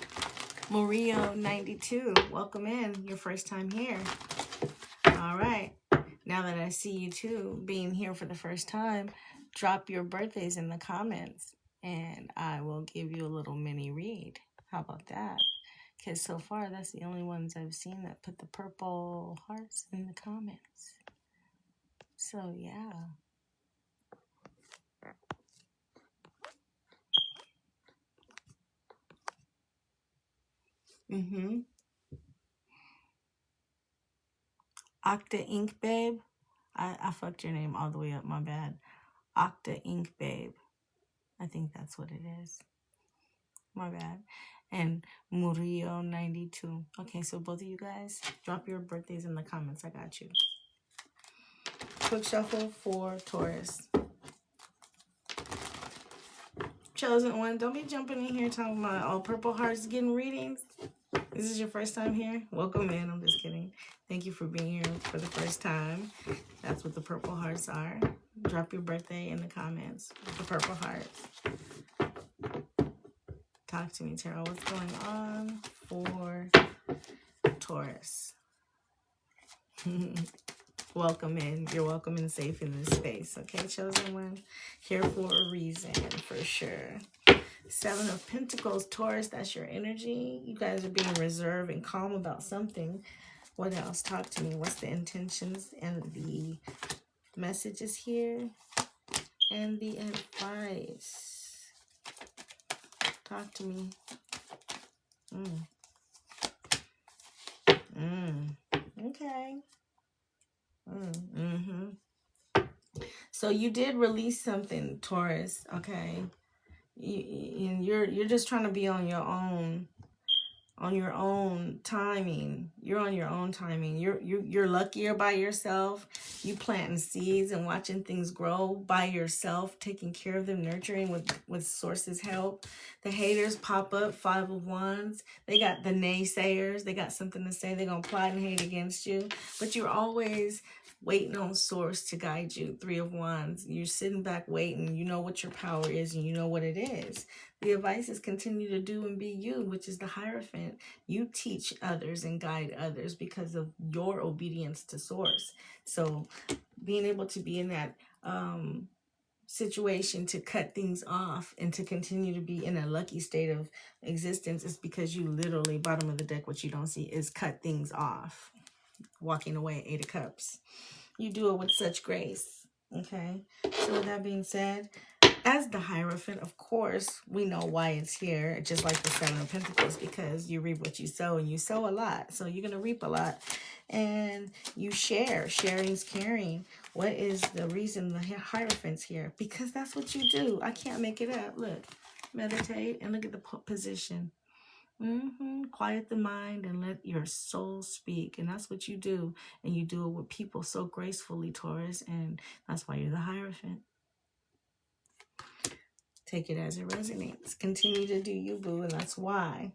Murillo 92. Welcome in. Your first time here. All right. Now that I see you too being here for the first time, drop your birthdays in the comments and I will give you a little mini read. How about that? Because so far, that's the only ones I've seen that put the purple hearts in the comments. So, yeah. Octa Ink Babe. I fucked your name all the way up, my bad. Octa Ink Babe. I think that's what it is. My bad. And Murillo 92. Okay, so both of you guys, drop your birthdays in the comments. I got you. Quick shuffle for Taurus. Chosen one, don't be jumping in here talking about all purple hearts getting readings. This is your first time here? Welcome in. I'm just kidding. Thank you for being here for the first time. That's what the purple hearts are. Drop your birthday in the comments with the purple hearts. Talk to me, Tarot. What's going on for Taurus? Welcome in. You're welcome and safe in this space. Okay, chosen one? Here for a reason, for sure. 7 of Pentacles, Taurus, that's your energy. You guys are being reserved and calm about something. What else? Talk to me. What's the intentions and the messages here? And the advice. Talk to me. Okay. So you did release something, Taurus, okay? And you're just trying to be on your own. on your own timing. You're on your own timing. You're luckier by yourself. You planting seeds and watching things grow by yourself, taking care of them, nurturing with source's help. The haters pop up, 5 of Wands. They got the naysayers. They got something to say. They're going to plot and hate against you. But you're always waiting on source to guide you, 3 of Wands. You're sitting back waiting. You know what your power is and you know what it is. The advice is continue to do and be you, which is the Hierophant. You teach others and guide others because of your obedience to source. So being able to be in that situation to cut things off and to continue to be in a lucky state of existence is because you literally, bottom of the deck, what you don't see is cut things off. Walking away, 8 of Cups. You do it with such grace. Okay. So with that being said, as the Hierophant, of course, we know why it's here, just like the 7 of Pentacles, because you reap what you sow, and you sow a lot. So you're going to reap a lot. And you share. Sharing's caring. What is the reason the Hierophant's here? Because that's what you do. I can't make it up. Look, meditate and look at the position. Quiet the mind and let your soul speak. And that's what you do. And you do it with people so gracefully, Taurus. And that's why you're the Hierophant. Take it as it resonates. Continue to do you, boo. And that's why,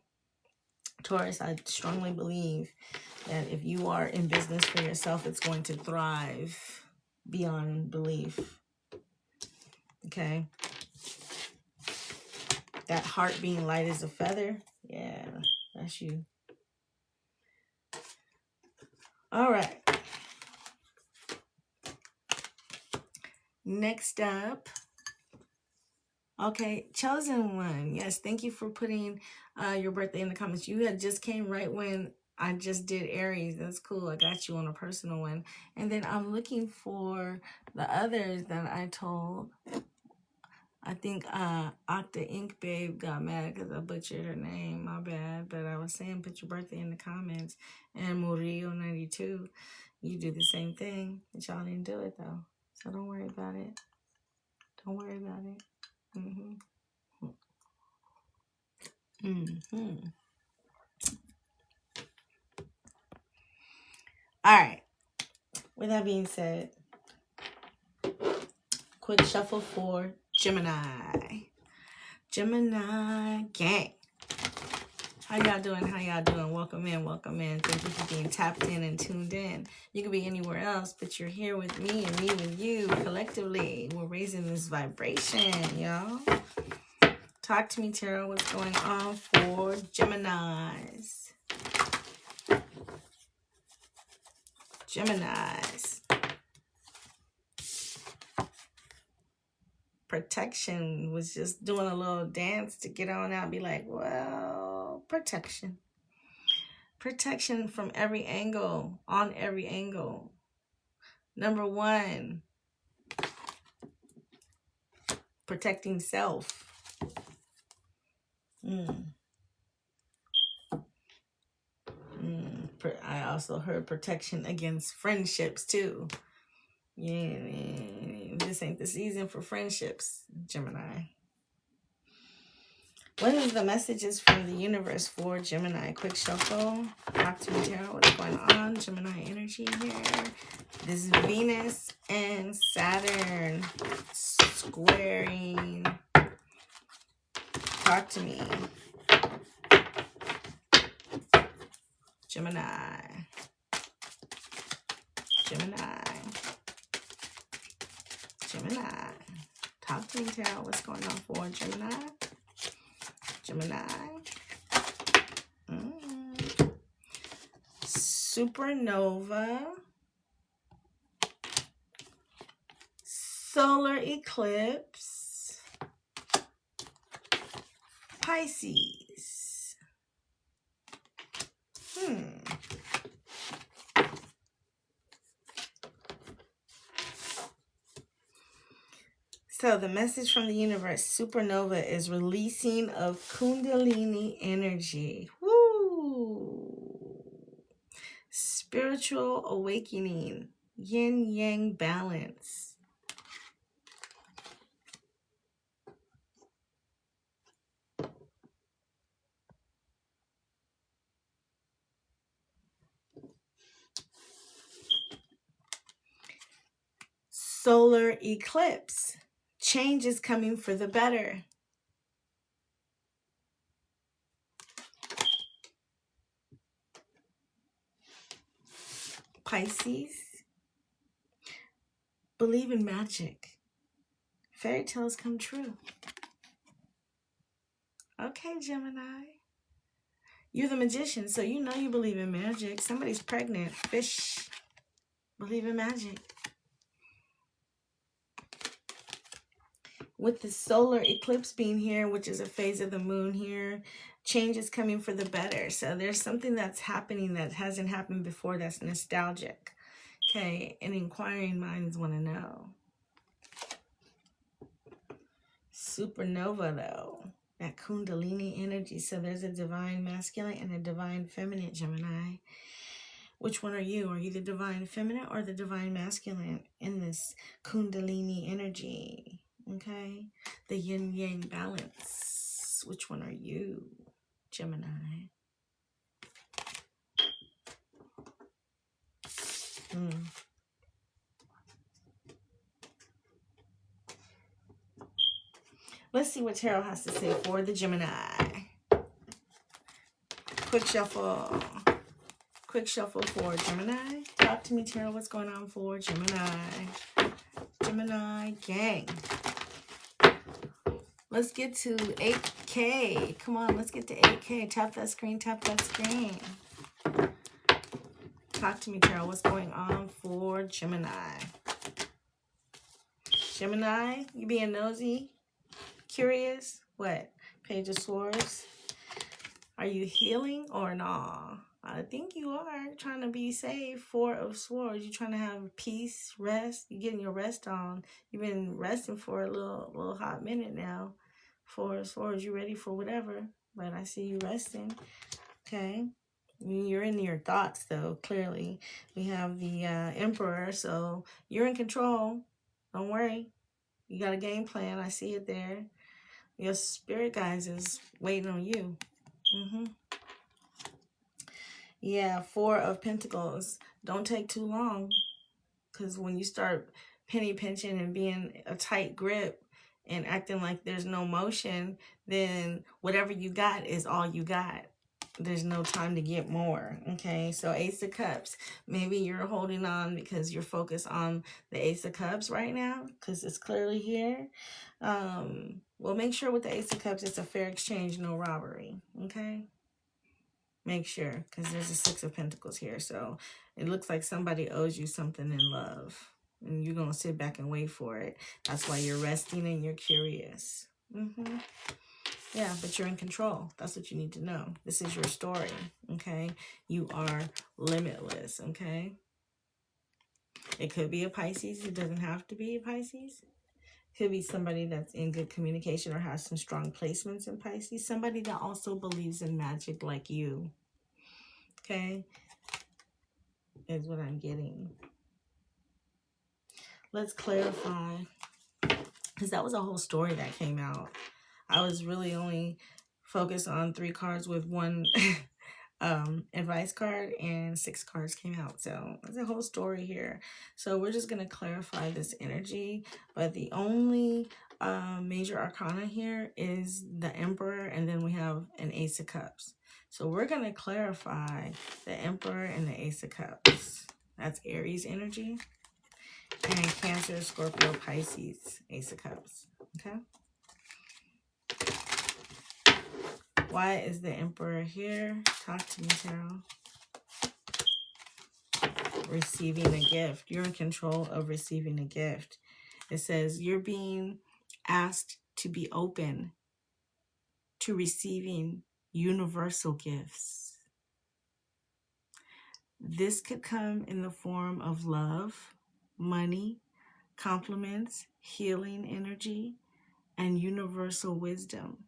Taurus, I strongly believe that if you are in business for yourself, it's going to thrive beyond belief. Okay? That heart being light as a feather. Yeah, that's you. All right. Next up. Okay, chosen one. Yes, thank you for putting your birthday in the comments. You had just came right when I just did Aries. That's cool. I got you on a personal one. And then I'm looking for the others that I told. I think Octa Ink Babe got mad because I butchered her name. My bad. But I was saying put your birthday in the comments. And Murillo 92. You do the same thing. But y'all didn't do it though. So don't worry about it. Don't worry about it. All right. With that being said, quick shuffle for Gemini. Gemini gang. How y'all doing? How y'all doing? Welcome in. Welcome in. Thank you for being tapped in and tuned in. You could be anywhere else, but you're here with me and me with you collectively. We're raising this vibration, y'all. Talk to me, Tarot. What's going on for Geminis? Geminis. Protection was just doing a little dance to get on out and be like, well, protection. Protection from every angle, on every angle. Number 1, protecting self. I also heard protection against friendships too. Yeah, this ain't the season for friendships, Gemini. What is the messages from the universe for Gemini? Quick shuffle. Talk to me, Tarot. What's going on? Gemini energy here. This is Venus and Saturn squaring. Talk to me. Gemini. Gemini. Gemini. Talk to me, Tarot. What's going on for Gemini? Gemini. Supernova. Solar eclipse. Pisces. So the message from the universe, supernova, is releasing of Kundalini energy. Woo! Spiritual awakening, yin-yang balance. solar eclipse. Change is coming for the better. Pisces, believe in magic. Fairy tales come true. Okay, Gemini. You're the magician, so you know you believe in magic. Somebody's pregnant. Fish, believe in magic. With the solar eclipse being here, which is a phase of the moon here, change is coming for the better. So there's something that's happening that hasn't happened before that's nostalgic. Okay, and inquiring minds want to know. Supernova, though. That Kundalini energy. So there's a divine masculine and a divine feminine, Gemini. Which one are you? Are you the divine feminine or the divine masculine in this Kundalini energy? Okay. The yin-yang balance. Which one are you, Gemini? Let's see what Tarot has to say for the Gemini. Quick shuffle. Quick shuffle for Gemini. Talk to me, Tarot. What's going on for Gemini? Gemini gang. Let's get to 8K. Come on, let's get to 8K. Tap that screen, tap that screen. Talk to me, Tarot. What's going on for Gemini? Gemini, you being nosy? Curious? What? Page of Swords. Are you healing or nah? I think you are trying to be safe. Four of Swords. You're trying to have peace, rest. You're getting your rest on. You've been resting for a little hot minute now. Four of Swords. You ready for whatever? But I see you resting. Okay. You're in your thoughts, though, clearly. We have the Emperor, so you're in control. Don't worry. You got a game plan. I see it there. Your spirit guides is waiting on you. Yeah, Four of Pentacles. Don't take too long, because when you start penny pinching and being a tight grip and acting like there's no motion, then whatever you got is all you got. There's no time to get more. Okay, so Ace of Cups. Maybe you're holding on because you're focused on the Ace of Cups right now, because it's clearly here. Well, make sure with the Ace of Cups it's a fair exchange, no robbery. Okay, make sure, because there's a Six of Pentacles here. So it looks like somebody owes you something in love, and you're gonna sit back and wait for it. That's why you're resting and you're curious. Yeah, but you're in control. That's what you need to know. This is your story, okay? You are limitless, okay? It could be a Pisces. It doesn't have to be a Pisces. It could be somebody that's in good communication or has some strong placements in Pisces. Somebody that also believes in magic like you, okay? Is what I'm getting. Let's clarify, because that was a whole story that came out. I was really only focused on 3 cards with one advice card, and 6 cards came out. So there's a whole story here. So we're just going to clarify this energy. But the only major arcana here is the Emperor, and then we have an Ace of Cups. So we're going to clarify the Emperor and the Ace of Cups. That's Aries energy. And Cancer, Scorpio, Pisces, Ace of Cups. Okay. Why is the Emperor here? Talk to me, Tarot. Receiving a gift. You're in control of receiving a gift. It says you're being asked to be open to receiving universal gifts. This could come in the form of love, money, compliments, healing energy, and universal wisdom.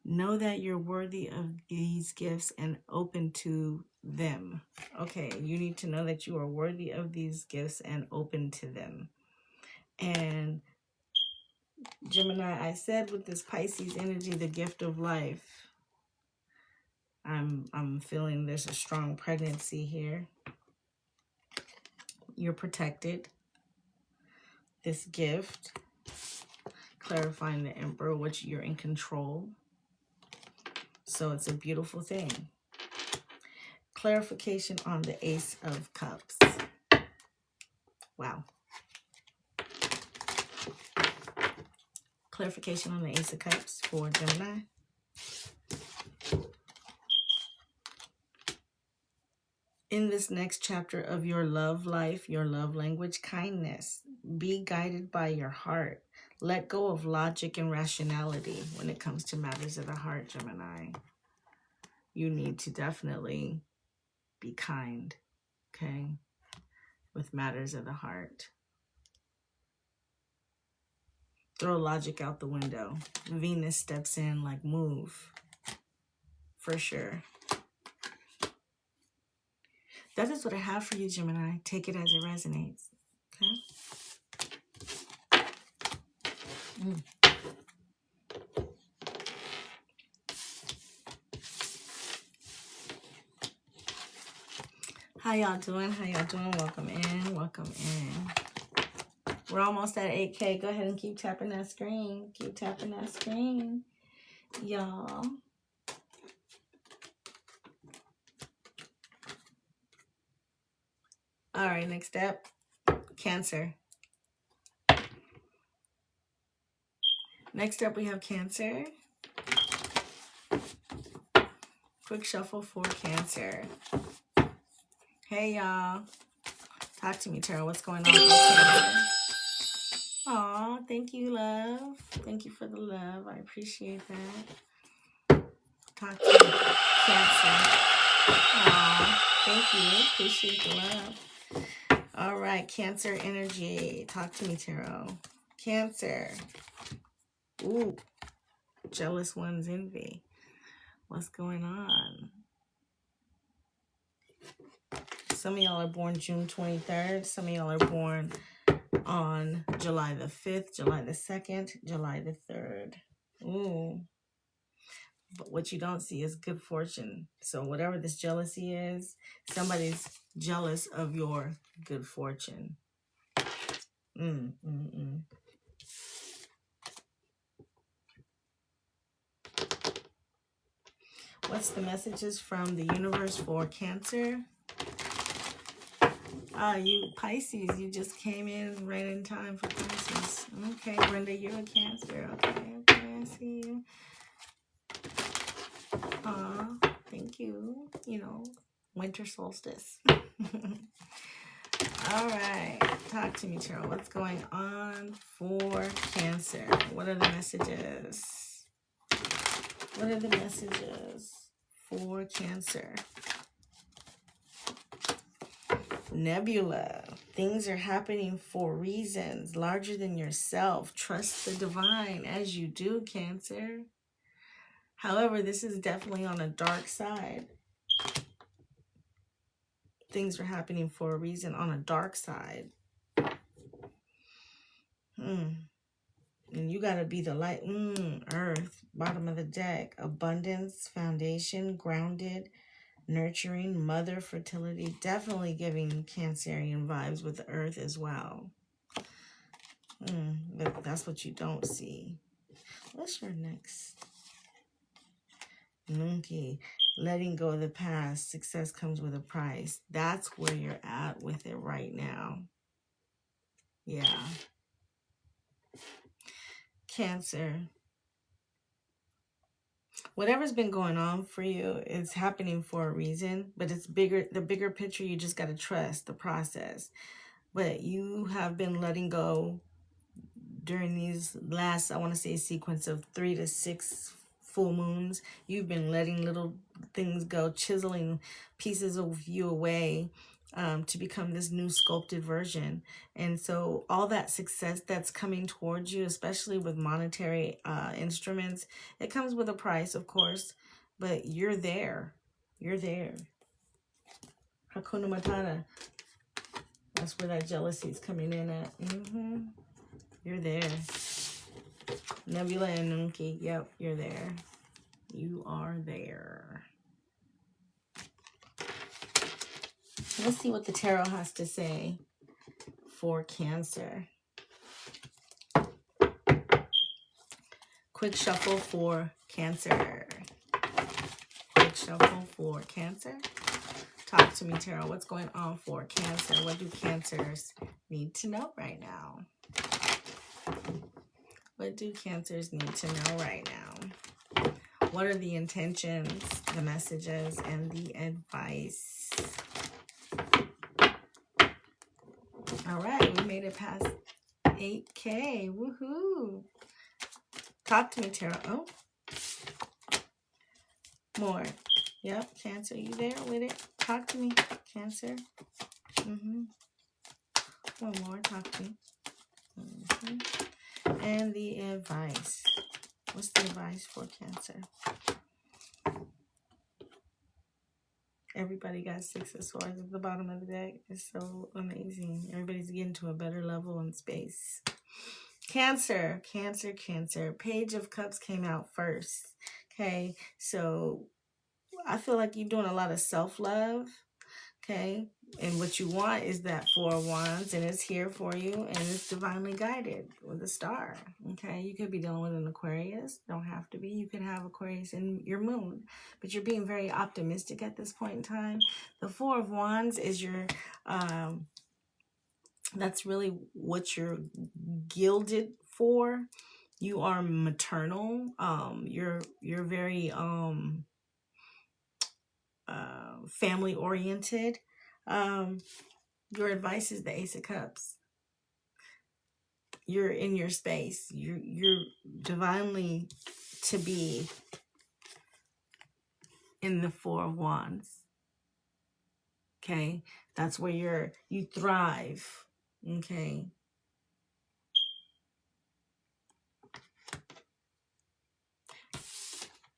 Know that you're worthy of these gifts and open to them. Okay, you need to know that you are worthy of these gifts and open to them. And Gemini, I said with this Pisces energy, the gift of life. I'm feeling there's a strong pregnancy here. You're protected. this gift. Clarifying the Emperor, which you're in control. So it's a beautiful thing. Clarification on the Ace of Cups. Wow. Clarification on the Ace of Cups for Gemini. In this next chapter of your love life, your love language, kindness. Be guided by your heart. Let go of logic and rationality when it comes to matters of the heart, Gemini. You need to definitely be kind, okay, with matters of the heart. Throw logic out the window. Venus steps in like move, for sure. That is what I have for you, Gemini. Take it as it resonates, okay? How y'all doing? How y'all doing? Welcome in. Welcome in. We're almost at 8K. Go ahead and keep tapping that screen. Keep tapping that screen, y'all. All right, next step, Cancer. Next up, we have Cancer. Quick shuffle for Cancer. Hey, y'all. Talk to me, Tarot. What's going on with Cancer? Aw, thank you, love. Thank you for the love. I appreciate that. Talk to me, Cancer. Aw, thank you. Appreciate the love. All right, Cancer energy. Talk to me, Tarot. Cancer. Ooh, jealous one's envy. What's going on? Some of y'all are born June 23rd. Some of y'all are born on July the 5th, July the 2nd, July the 3rd. Ooh. But what you don't see is good fortune. So whatever this jealousy is, somebody's jealous of your good fortune. What's the messages from the universe for Cancer? You Pisces, you just came in right in time for Pisces. Okay, Brenda, you're a Cancer. Okay, I see you. Thank you. You know, winter solstice. All right, talk to me, Tarot. What's going on for Cancer? What are the messages? What are the messages for Cancer? Nebula. Things are happening for reasons larger than yourself. Trust the divine as you do, Cancer. However, this is definitely on a dark side. Things are happening for a reason on a dark side. And you got to be the light. Earth, bottom of the deck. Abundance, foundation, grounded, nurturing, mother, fertility. Definitely giving Cancerian vibes with the earth as well. But that's what you don't see. What's your next? Nunki. Letting go of the past. Success comes with a price. That's where you're at with it right now. Yeah. Cancer. Whatever's been going on for you is happening for a reason, but it's bigger. The bigger picture, you just got to trust the process. But you have been letting go during these last, I want to say, sequence of 3 to 6 full moons. You've been letting little things go, chiseling pieces of you away to become this new sculpted version. And so all that success that's coming towards you, especially with monetary instruments, it comes with a price, of course, but you're there. You're there. Hakuna Matata. That's where that jealousy is coming in at. You're there. Nebula and Nunki. Yep, you're there. You are there. Let's see what the tarot has to say for Cancer. Quick shuffle for Cancer. Quick shuffle for Cancer. Talk to me, Tarot. What's going on for Cancer? What do Cancers need to know right now? What do Cancers need to know right now? What are the intentions, the messages, and the advice? All right, we made it past 8K. Woohoo! Talk to me, Tarot. Oh, more. Yep, Cancer, you there with it? Talk to me, Cancer. One more, talk to me. And the advice. What's the advice for Cancer? Everybody got 6 of Swords at the bottom of the deck. It's so amazing. Everybody's getting to a better level in space. Cancer, Cancer, Cancer. Page of Cups came out first. Okay, so I feel like you're doing a lot of self-love. Okay, and what you want is that 4 of Wands, and it's here for you, and it's divinely guided with a star. Okay, you could be dealing with an Aquarius. Don't have to be. You could have Aquarius in your moon, but you're being very optimistic at this point in time. The 4 of Wands is your that's really what you're gilded for. You are maternal. You're very family oriented. Your advice is the Ace of Cups. You're in your space. You're divinely to be in the 4 of Wands. Okay, that's where you thrive. Okay.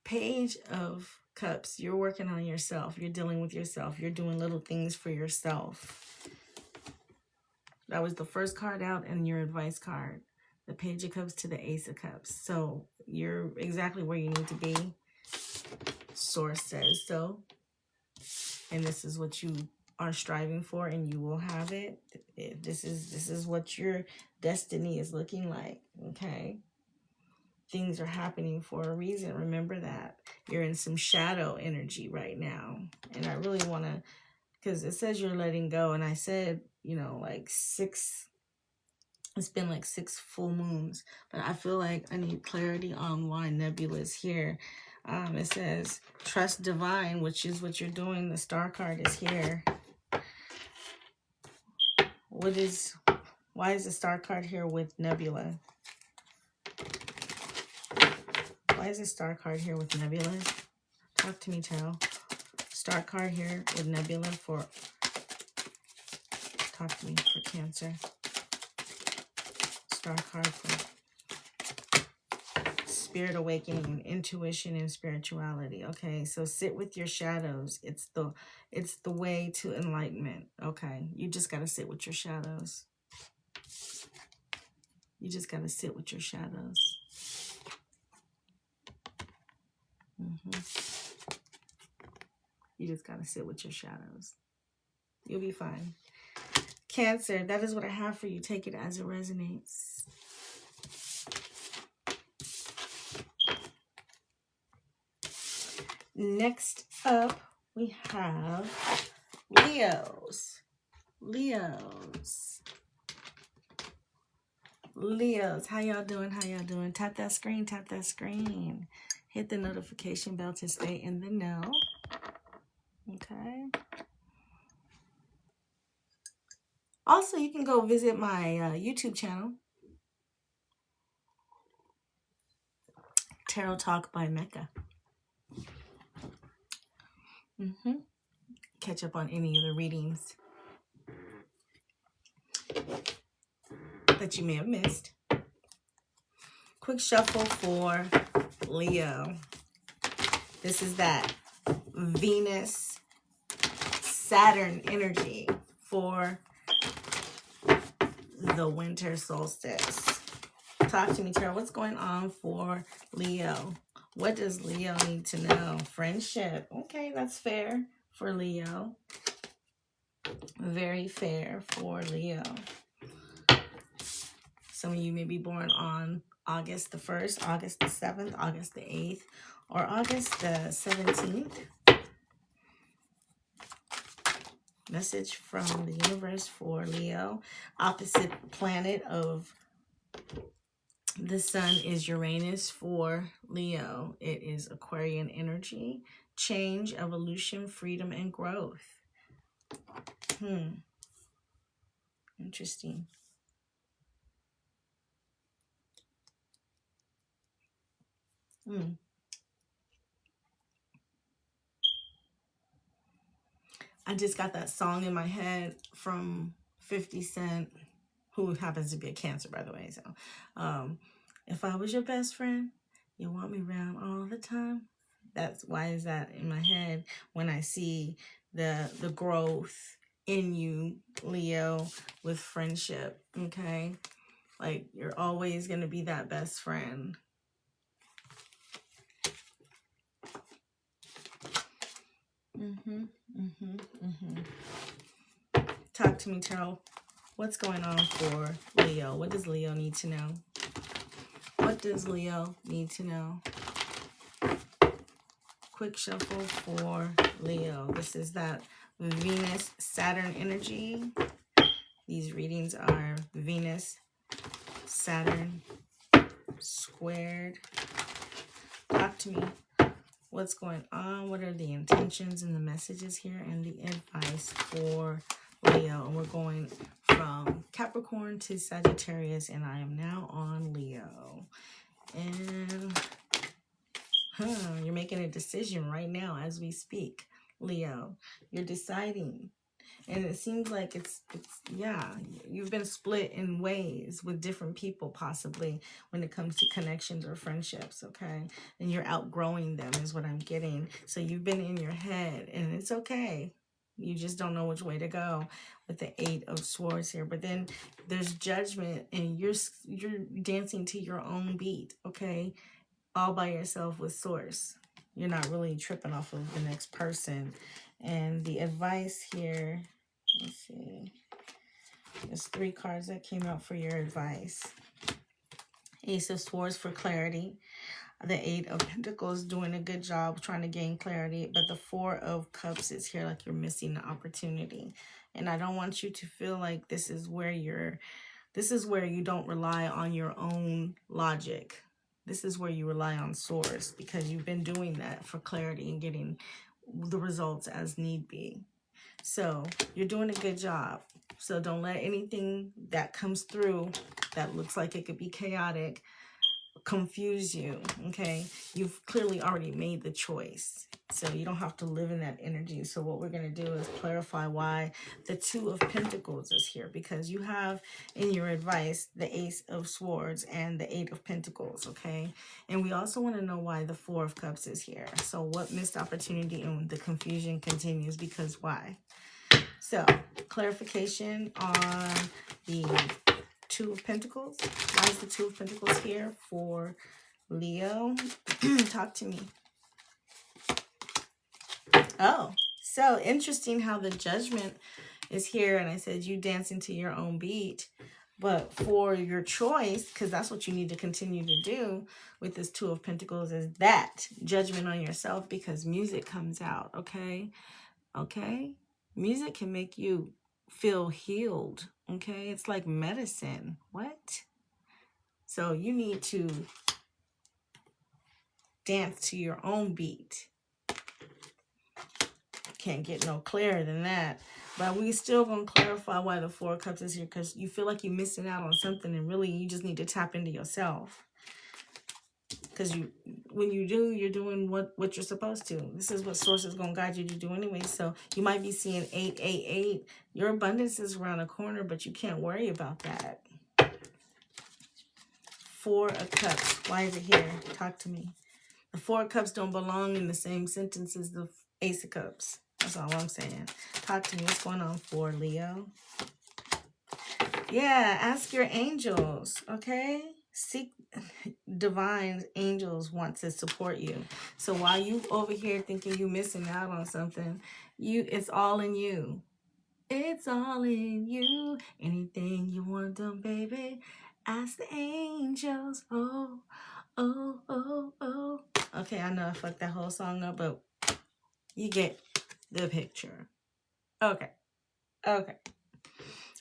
Page of Cups, you're working on yourself. You're dealing with yourself. You're doing little things for yourself. That was the first card out and your advice card. The Page of Cups to the Ace of Cups. So you're exactly where you need to be. Source says so. And this is what you are striving for, and you will have it. This is what your destiny is looking like. Okay. Things are happening for a reason. Remember that. You're in some shadow energy right now. And I really want to, because it says you're letting go. And I said, you know, like 6, it's been like 6 full moons. But I feel like I need clarity on why Nebula is here. It says trust divine, which is what you're doing. The star card is here. Why is the star card here with Nebula? Why is the star card here with Nebula? Talk to me, Tarot. Star card here with Nebula for... Talk to me for Cancer. Star card for spirit awakening and intuition and spirituality. Okay, so sit with your shadows. It's the way to enlightenment. Okay, you just got to sit with your shadows. You just got to sit with your shadows. You just got to sit with your shadows. You'll be fine. Cancer, that is what I have for you. Take it as it resonates. Next up, we have Leos. Leos, how y'all doing? How y'all doing? Tap that screen, tap that screen. Hit the notification bell to stay in the know. Okay. Also, you can go visit my YouTube channel, Tarot Talk by Mecca. Catch up on any of the readings that you may have missed. Quick shuffle for Leo. This is that Venus, Saturn energy for the winter solstice. Talk to me, Tarot. What's going on for Leo? What does Leo need to know? Friendship. Okay, that's fair for Leo. Very fair for Leo. Some of you may be born on August the 1st, August the 7th, August the 8th, or August the 17th. Message from the universe for Leo. Opposite planet of the sun is Uranus for Leo. It is Aquarian energy, change, evolution, freedom, and growth. Interesting. I just got that song in my head from 50 Cent, who happens to be a Cancer, by the way. So, if I was your best friend, you want me around all the time. That's why is that in my head when I see the growth in you, Leo, with friendship. Okay, like you're always gonna be that best friend. Talk to me, Tarot. What's going on for Leo? What does Leo need to know? What does Leo need to know? Quick shuffle for Leo. This is that Venus Saturn energy. These readings are Venus Saturn squared. Talk to me. What's going on? What are the intentions and the messages here and the advice for Leo? And we're going from Capricorn to Sagittarius, and I am now on Leo. And you're making a decision right now as we speak, Leo. You're deciding. And it seems like it's yeah, you've been split in ways with different people possibly when it comes to connections or friendships, okay? And you're outgrowing them is what I'm getting. So you've been in your head, and it's okay. You just don't know which way to go with the 8 of Swords here. But then there's judgment, and you're dancing to your own beat, okay? All by yourself with Source. You're not really tripping off of the next person. And the advice here, let's see. There's 3 cards that came out for your advice. Ace of Swords for clarity. The 8 of Pentacles doing a good job trying to gain clarity. But the 4 of Cups is here like you're missing the opportunity. And I don't want you to feel like this is where you don't rely on your own logic. This is where you rely on Source, because you've been doing that for clarity and getting the results as need be. So you're doing a good job. So don't let anything that comes through that looks like it could be chaotic confuse you, okay? You've clearly already made the choice, so you don't have to live in that energy. So what we're going to do is clarify why the 2 of Pentacles is here, because you have in your advice the Ace of Swords and the 8 of Pentacles, okay? And we also want to know why the 4 of Cups is here. So what missed opportunity, and the confusion continues because why? So clarification on the 2 of Pentacles. Why is the 2 of Pentacles here for Leo? Talk to me. Oh, so interesting how the Judgment is here. And I said you dancing to your own beat. But for your choice, because that's what you need to continue to do with this 2 of Pentacles, is that judgment on yourself, because music comes out, okay? Okay? Music can make you feel healed, okay? It's like medicine. What? So you need to dance to your own beat. Can't get no clearer than that. But we still gonna clarify why the 4 of Cups is here, because you feel like you're missing out on something, and really you just need to tap into yourself. Because when you do, you're doing what you're supposed to. This is what Source is going to guide you to do anyway. So you might be seeing 888. Your abundance is around the corner, but you can't worry about that. 4 of Cups. Why is it here? Talk to me. The 4 of Cups don't belong in the same sentence as the Ace of Cups. That's all I'm saying. Talk to me. What's going on for Leo? Yeah, ask your angels, okay? Seek divine angels want to support you. So while you over here thinking you missing out on something, it's all in you. It's all in you. Anything you want done, baby, Ask the angels. Oh, oh, oh, oh. Okay, I know I fucked that whole song up, but you get the picture. Okay. Okay.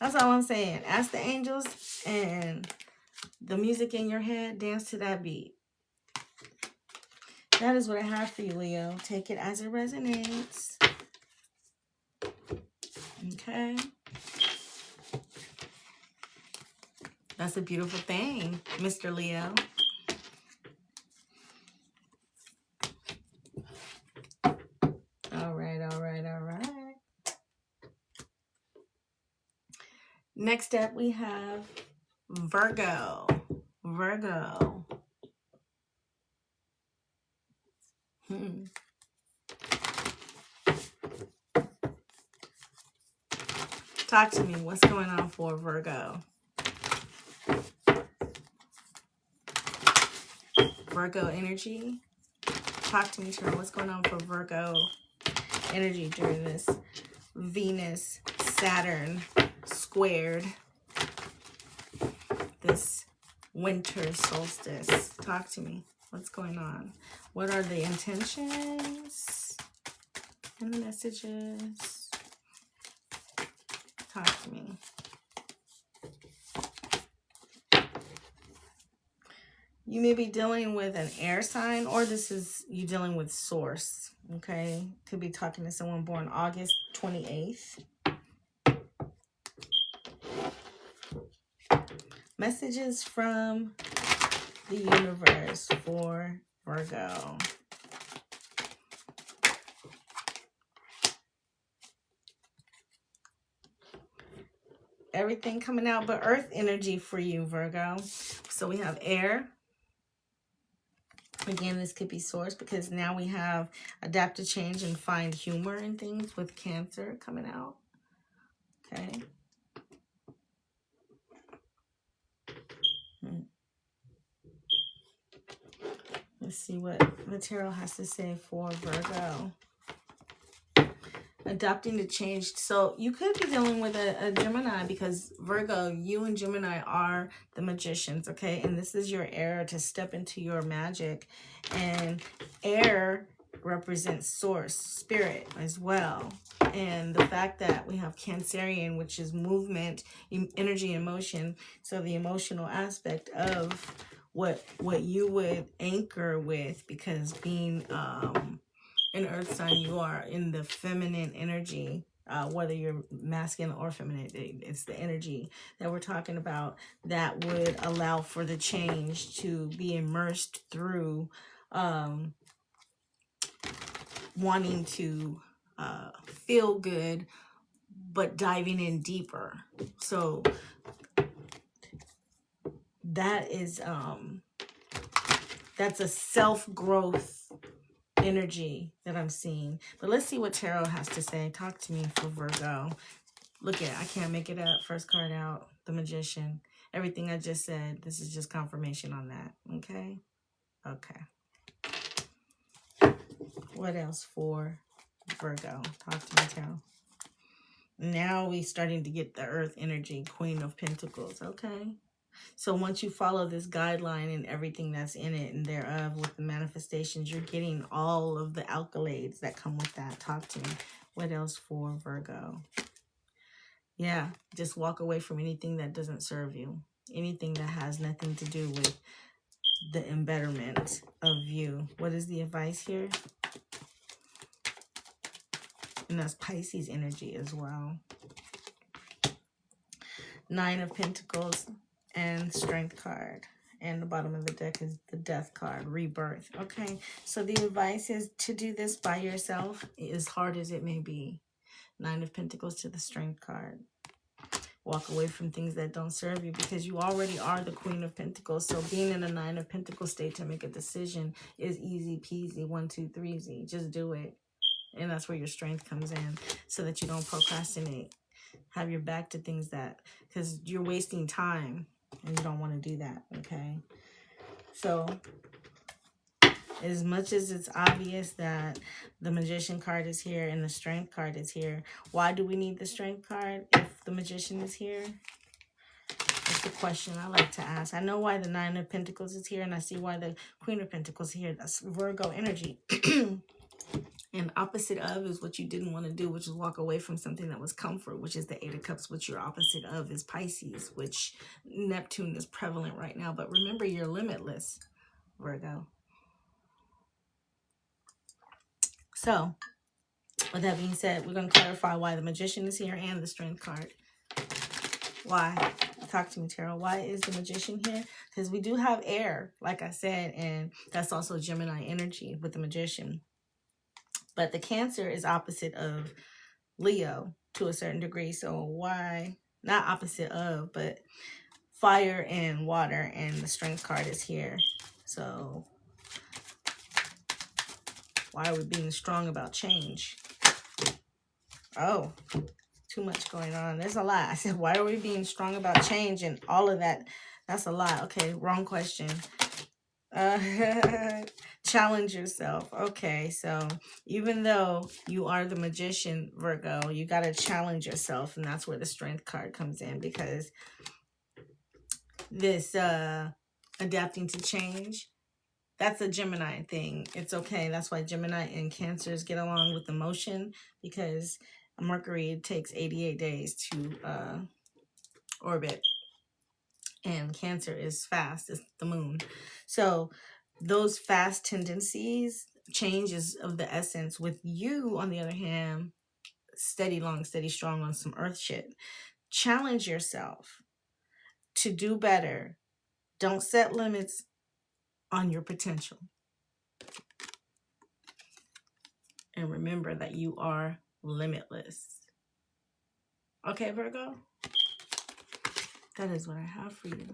That's all I'm saying. Ask the angels and the music in your head, dance to that beat. That is what I have for you, Leo. Take it as it resonates. Okay. That's a beautiful thing, Mr. Leo. All right, all right, all right. Next up, we have Virgo. Virgo. Talk to me. What's going on for Virgo? Virgo energy. Talk to me, Cheryl. What's going on for Virgo energy during this Venus, Saturn squared, this winter solstice? Talk to me. What's going on? What are the intentions and the messages? Talk to me. You may be dealing with an air sign, or this is you dealing with source, okay? Could be talking to someone born August 28th. Messages from the universe for Virgo. Everything coming out but earth energy for you, Virgo. So we have air. Again, this could be source because now we have adapt to change and find humor in things with Cancer coming out. Okay. Let's see what the tarot has to say for Virgo. Adapting to change. So you could be dealing with a Gemini because Virgo, you and Gemini are the magicians, okay? And this is your era to step into your magic. And air represents source, spirit as well. And the fact that we have Cancerian, which is movement, energy, and motion. So the emotional aspect of what you would anchor with, because being an earth sign, you are in the feminine energy, whether you're masculine or feminine. It's the energy that we're talking about that would allow for the change to be immersed through wanting to feel good, but diving in deeper. So that is that's a self-growth energy that I'm seeing. But let's see what tarot has to say. Talk to me for Virgo. Look at, I can't make it up. First card out, the Magician. Everything I just said, this is just confirmation on that. Okay. What else for Virgo? Talk to me, tarot. Now we starting to get the earth energy, Queen of Pentacles. Okay. So once you follow this guideline and everything that's in it and thereof with the manifestations, you're getting all of the accolades that come with that. Talk to me. What else for Virgo? Yeah, just walk away from anything that doesn't serve you. Anything that has nothing to do with the embetterment of you. What is the advice here? And that's Pisces energy as well. Nine of Pentacles and Strength card. And the bottom of the deck is the Death card, Rebirth. Okay, so the advice is to do this by yourself, as hard as it may be. Nine of Pentacles to the Strength card. Walk away from things that don't serve you because you already are the Queen of Pentacles. So being in a Nine of Pentacles state to make a decision is easy peasy, 1, 2, 3 easy. Just do it. And that's where your strength comes in so that you don't procrastinate. Have your back to things that, because you're wasting time and you don't want to do that, okay? So as much as it's obvious that the Magician card is here and the Strength card is here, why do we need the Strength card if the Magician is here? That's the question I like to ask. I know why the Nine of Pentacles is here, and I see why the Queen of Pentacles is here. That's Virgo energy. And opposite of is what you didn't want to do, which is walk away from something that was comfort, which is the Eight of Cups, which your opposite of is Pisces, which Neptune is prevalent right now. But remember, you're limitless, Virgo. So, with that being said, we're going to clarify why the Magician is here and the Strength card. Why? Talk to me, Tarot. Why is the Magician here? Because we do have air, like I said, and that's also Gemini energy with the Magician. But the Cancer is opposite of Leo to a certain degree. So why? Not opposite of, but fire and water, and the Strength card is here. So why are we being strong about change? Oh, too much going on. There's a lot. I said, why are we being strong about change and all of that? That's a lot. Okay, wrong question. Challenge yourself. Okay, so even though you are the Magician, Virgo, you got to challenge yourself, and that's where the Strength card comes in, because this adapting to change, that's a Gemini thing. It's okay. That's why Gemini and Cancers get along with emotion, because Mercury takes 88 days to orbit, and Cancer is fast. It's the moon. So those fast tendencies, change is of the essence. With you, on the other hand, steady, long, steady, strong on some earth shit. Challenge yourself to do better. Don't set limits on your potential. And remember that you are limitless. Okay, Virgo? That is what I have for you.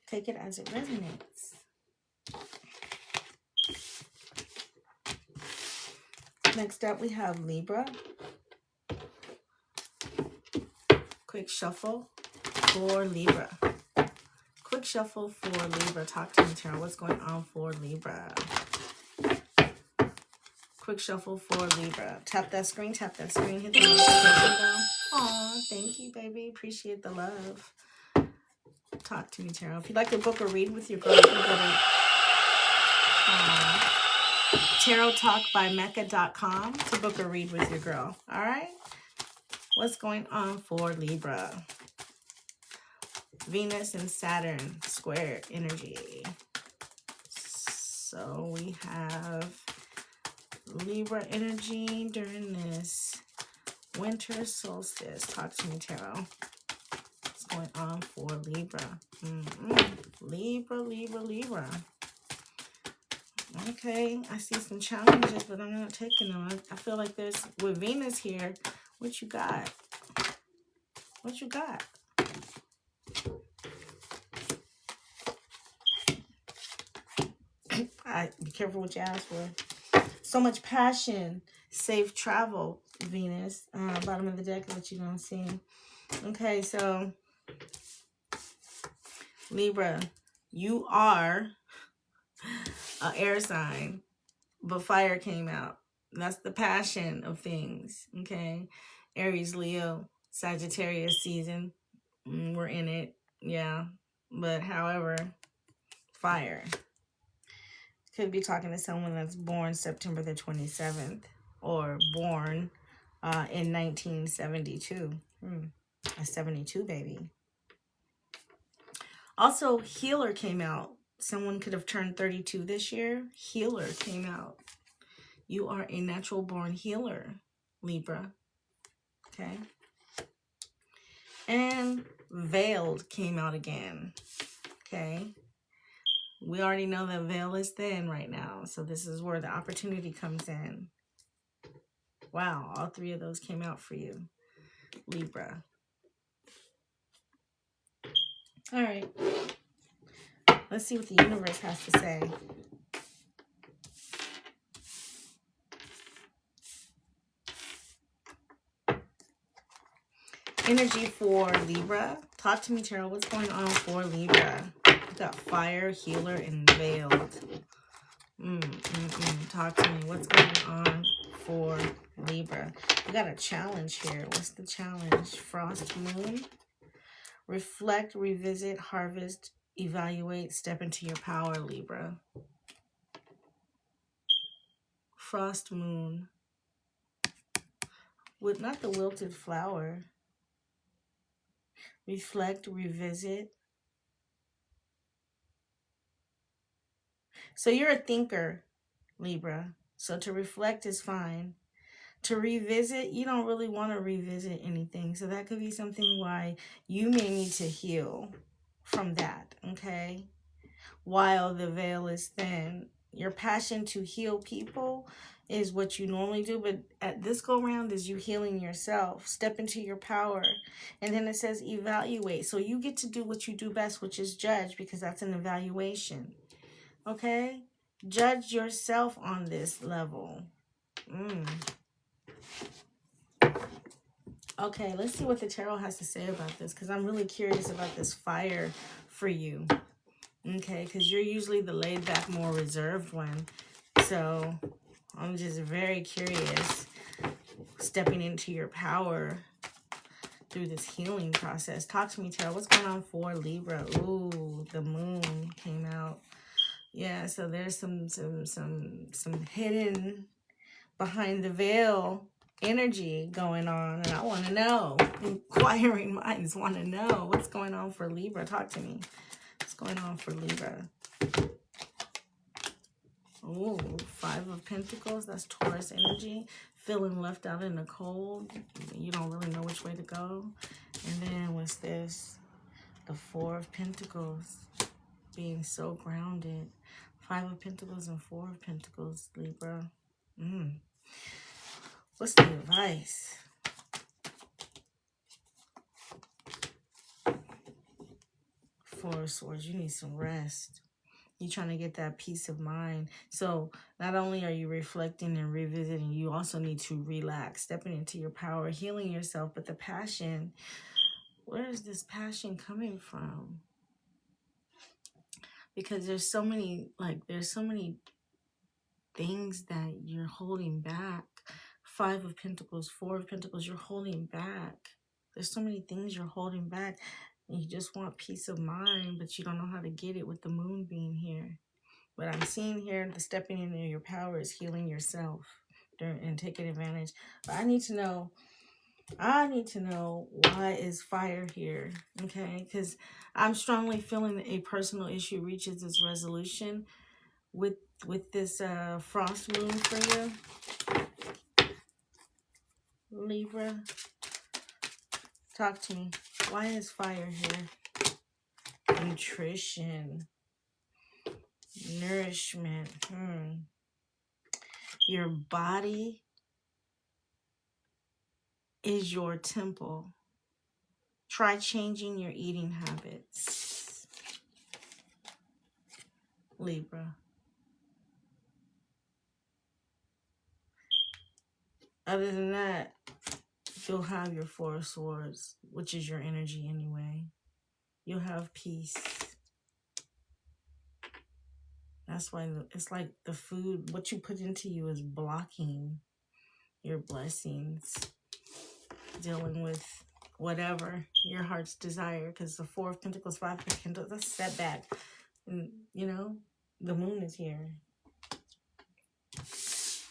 Take it as it resonates. Next up, we have Libra. Quick shuffle for Libra. Quick shuffle for Libra. Talk to me, Tarot. What's going on for Libra? Quick shuffle for Libra. Tap that screen, hit the notification bell. Aw, thank you, baby. Appreciate the love. Talk to me, Tarot. If you'd like to book a read with your girl, you can go to TAROTTALKBYMECCA.com to book a read with your girl. All right? What's going on for Libra? Venus and Saturn square energy. So we have Libra energy during this winter solstice. Talk to me, Tarot. What's going on for Libra? Libra. Okay, I see some challenges, but I'm not taking them. I feel like there's, with Venus here, what you got? What you got? Be careful what you ask for. So much passion. Safe travel, Venus. Bottom of the deck is what you're going to see. Okay, so Libra, you are an air sign, but fire came out. That's the passion of things, okay? Aries, Leo, Sagittarius season. We're in it, yeah. But however, fire. Could be talking to someone that's born September the 27th or born in 1972. A 72 baby. Also, Healer came out. Someone could have turned 32 this year. Healer came out. You are a natural born healer, Libra. Okay. And Veiled came out again. Okay. We already know that veil is thin right now. So this is where the opportunity comes in. Wow. All three of those came out for you, Libra. All right. Let's see what the universe has to say. Energy for Libra. Talk to me, Tarot. What's going on for Libra? We got fire, healer, and veiled. Talk to me. What's going on for Libra? We got a challenge here. What's the challenge? Frost moon. Reflect, revisit, harvest, evaluate, step into your power, Libra. Frost moon. With not the wilted flower. Reflect, revisit. So you're a thinker, Libra. So to reflect is fine. To revisit, you don't really want to revisit anything. So that could be something why you may need to heal from that, okay? While the veil is thin. Your passion to heal people is what you normally do, but at this go round is you healing yourself. Step into your power. And then it says evaluate. So you get to do what you do best, which is judge, because that's an evaluation. Okay? Judge yourself on this level. Okay, let's see what the tarot has to say about this, because I'm really curious about this fire for you. Okay, because you're usually the laid back, more reserved one. So I'm just very curious, stepping into your power through this healing process. Talk to me, tarot. What's going on for Libra? Ooh, the moon came out. Yeah, so there's some hidden behind the veil energy going on, and I want to know. Inquiring minds want to know what's going on for Libra. Talk to me. What's going on for Libra? Oh, 5 of Pentacles. That's Taurus energy. Feeling left out in the cold. You don't really know which way to go. And then what's this? The 4 of Pentacles. Being so grounded. 5 of Pentacles and 4 of Pentacles, Libra. What's the advice? Four of Swords. You need some rest. You're trying to get that peace of mind. So not only are you reflecting and revisiting, you also need to relax, stepping into your power, healing yourself. But the passion, where is this passion coming from? Because there's so many, there's so many things that you're holding back. 5 of Pentacles, 4 of Pentacles, you're holding back. There's so many things you're holding back. And you just want peace of mind, but you don't know how to get it with the moon being here. What I'm seeing here, the stepping into your power is healing yourself and taking advantage. But I need to know why is fire here, okay? Because I'm strongly feeling that a personal issue reaches its resolution with this frost moon for you, Libra. Talk to me. Why is fire here? Nutrition. Nourishment. Your body is your temple. Try changing your eating habits, Libra. Other than that, you'll have your 4 of Swords, which is your energy anyway. You'll have peace. That's why it's like the food, what you put into you is blocking your blessings. Dealing with whatever your heart's desire, because the 4 of Pentacles, 5 of Pentacles, that's setback. And, you know, the moon is here.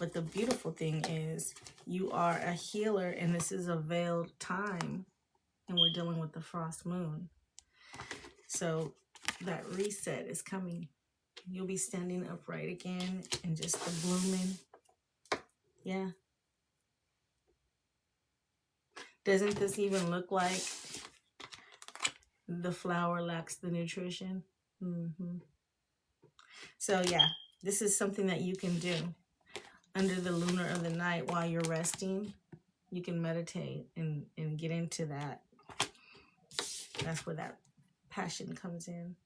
But the beautiful thing is you are a healer, and this is a veiled time, and we're dealing with the frost moon. So that reset is coming. You'll be standing upright again, and just the blooming. Yeah. Doesn't this even look like the flower lacks the nutrition? So yeah, this is something that you can do under the lunar of the night while you're resting. You can meditate and get into that. That's where that passion comes in.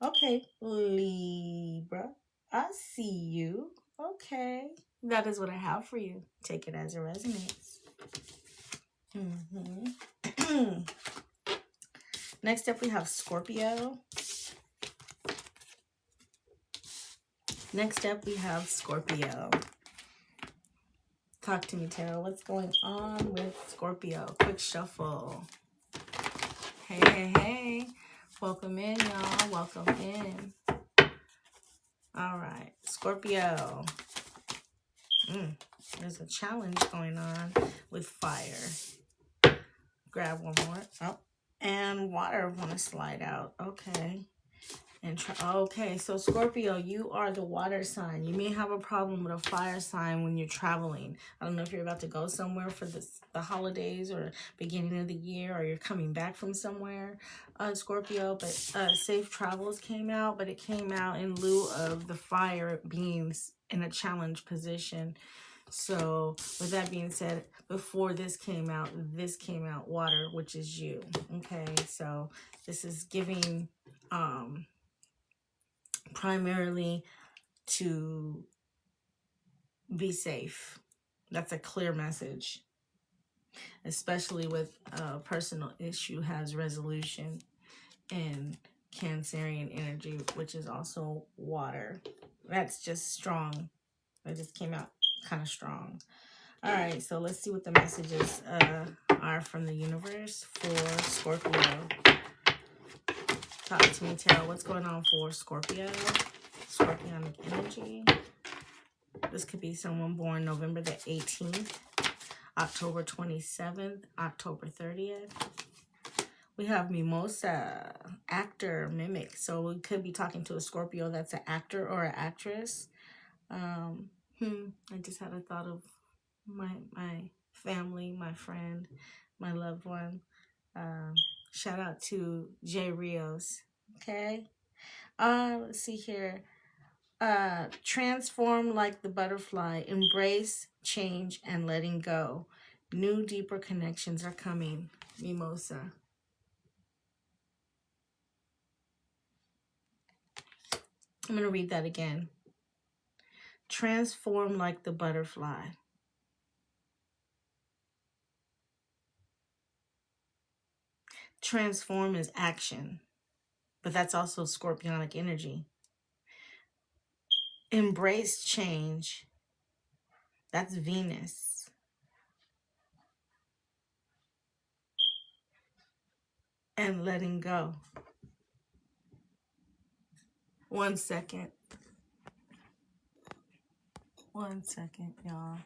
Okay, Libra, I see you. Okay, that is what I have for you. Take it as it resonates. Next up, we have Scorpio. Next up, we have Scorpio. Talk to me, tarot. What's going on with Scorpio? Quick shuffle. Hey, hey, hey. Welcome in, y'all. Welcome in. All right. Scorpio. There's a challenge going on with fire. Grab one more. Oh. And water want to slide out. Okay. And okay, so Scorpio, you are the water sign. You may have a problem with a fire sign when you're traveling. I don't know if you're about to go somewhere for the holidays or beginning of the year, or you're coming back from somewhere, Scorpio. But safe travels came out, but it came out in lieu of the fire being in a challenge position. So with that being said, before this came out water, which is you. Okay, so this is giving primarily to be safe. That's a clear message, especially with a personal issue has resolution in Cancerian energy, which is also water. That's just strong. It just came out kind of strong. All right, so let's see what the messages are from the universe for Scorpio. Talk to me, Tarot. What's going on for Scorpio? Scorpionic energy. This could be someone born November the 18th, October 27th, October 30th. We have Mimosa, actor, mimic. So we could be talking to a Scorpio that's an actor or an actress. I just had a thought of my family, my friend, my loved one. Shout out to Jay Rios. Okay. Let's see here. Transform like the butterfly, embrace change and letting go. New, deeper connections are coming. Mimosa. I'm going to read that again. Transform like the butterfly. Transform is action, but that's also Scorpionic energy. Embrace change. That's Venus. And letting go. 1 second. 1 second, y'all.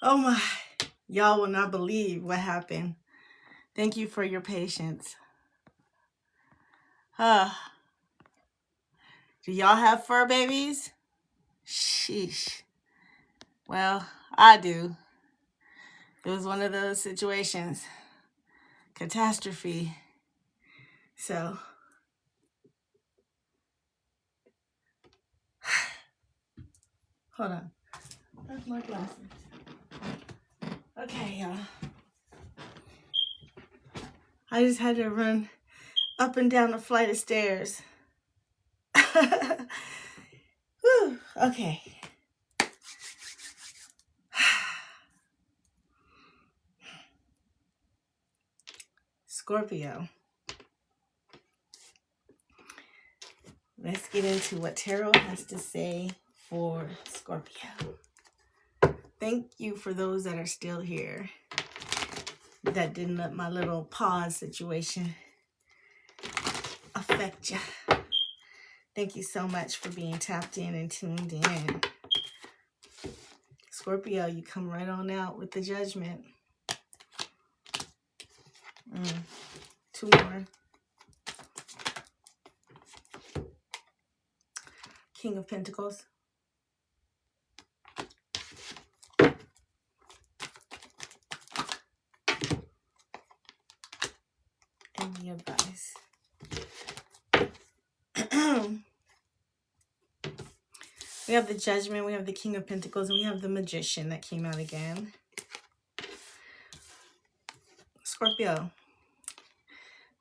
Oh my, y'all will not believe what happened. Thank you for your patience. Do y'all have fur babies? Sheesh. Well, I do. It was one of those situations. Catastrophe. So, hold on. Where's my glasses? Okay, y'all. I just had to run up and down a flight of stairs. Whew, okay. Scorpio. Let's get into what tarot has to say for Scorpio. Thank you for those that are still here. That didn't let my little pause situation affect you. Thank you so much for being tapped in and tuned in. Scorpio, you come right on out with the Judgment. Two more. King of Pentacles. And the advice. We have the Judgment, we have the King of Pentacles, and we have the Magician that came out again. Scorpio,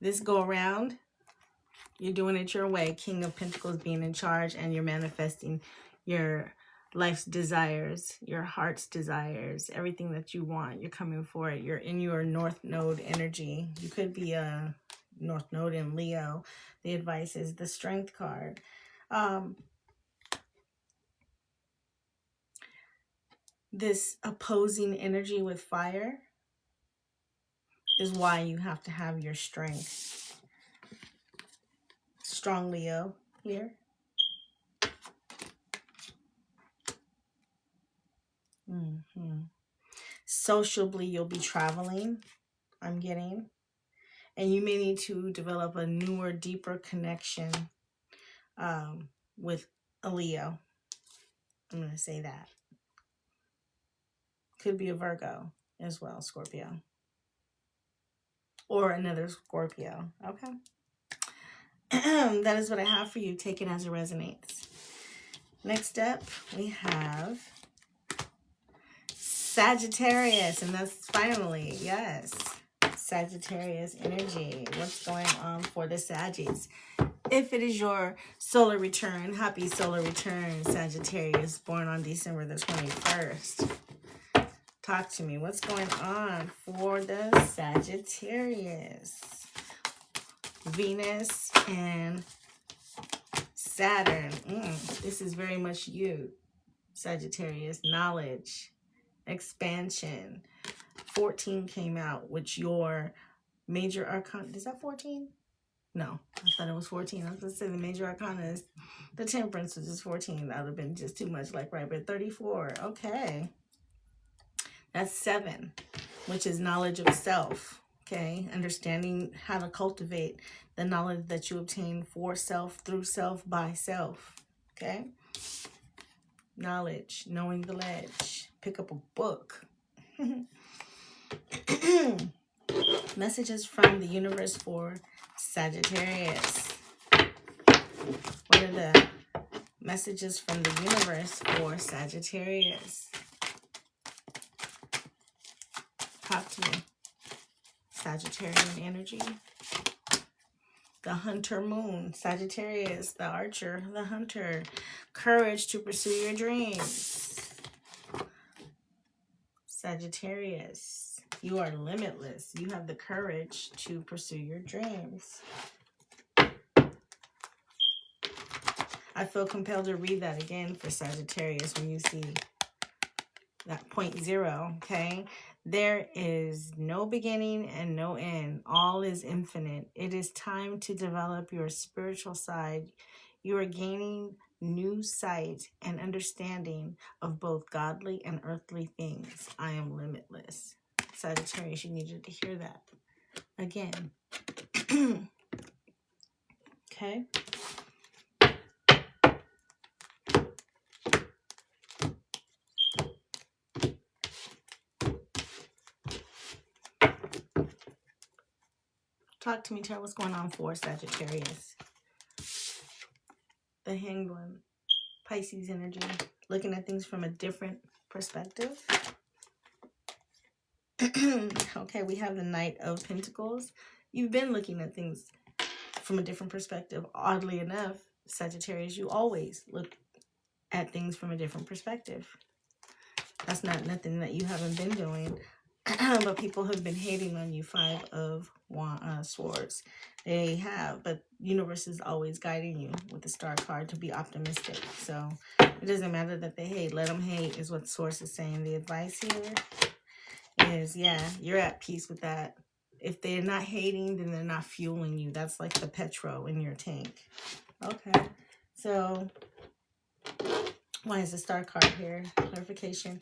this go around, you're doing it your way. King of Pentacles being in charge, and you're manifesting your life's desires, your heart's desires, everything that you want. You're coming for it. You're in your North Node energy. You could be a North Node in Leo. The advice is the Strength card. This opposing energy with fire is why you have to have your strength. Strong Leo here. Sociably, you'll be traveling, I'm getting. And you may need to develop a newer, deeper connection with a Leo. I'm going to say that. Could be a Virgo as well, Scorpio. Or another Scorpio. Okay. That is what I have for you. Take it as it resonates. Next up, we have Sagittarius. And that's finally, yes, Sagittarius energy. What's going on for the Saggies? If it is your solar return, happy solar return, Sagittarius, born on December the 21st. Talk to me. What's going on for the Sagittarius? Venus and Saturn. This is very much you, Sagittarius. Knowledge, expansion. 14 came out, which your major arcana. Is that 14? No, I thought it was 14. I was going to say the major arcana is the Temperance, which is 14. That would have been just too much, like, right? But 34. Okay. That's 7, which is knowledge of self. Okay. Understanding how to cultivate the knowledge that you obtain for self, through self, by self. Okay. Knowledge, knowing the ledge. Pick up a book. Messages from the universe for Sagittarius. What are the messages from the universe for Sagittarius? Talk to me. Sagittarian energy. The hunter moon. Sagittarius, the archer, the hunter. Courage to pursue your dreams. Sagittarius, you are limitless. You have the courage to pursue your dreams. I feel compelled to read that again for Sagittarius when you see that 0, okay? There is no beginning and no end. All is infinite. It is time to develop your spiritual side. You are gaining new sight and understanding of both godly and earthly things. I am limitless. Sagittarius, you needed to hear that again. Okay. Talk to me, Tarot. What's going on for Sagittarius? The Hanged One. Pisces energy. Looking at things from a different perspective. Okay, we have the Knight of Pentacles. You've been looking at things from a different perspective. Oddly enough, Sagittarius, you always look at things from a different perspective. That's not nothing that you haven't been doing. But people have been hating on you. Five of Swords. They have, but universe is always guiding you with the Star card to be optimistic. So it doesn't matter that they hate. Let them hate is what the Source is saying. The advice here is, yeah, you're at peace with that. If they're not hating, then they're not fueling you. That's like the petrol in your tank. Okay, so why is the Star card here? Clarification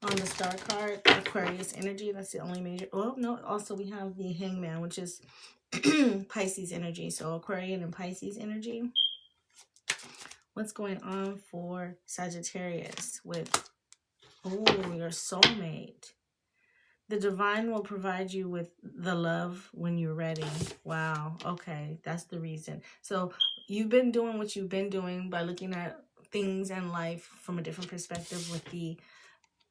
on the Star card. Aquarius energy. That's the only major. Oh, no. Also, we have the Hangman, which is Pisces energy. So Aquarian and Pisces energy. What's going on for Sagittarius with, oh, your soulmate? The divine will provide you with the love when you're ready. Wow. Okay. That's the reason. So you've been doing what you've been doing by looking at things and life from a different perspective with the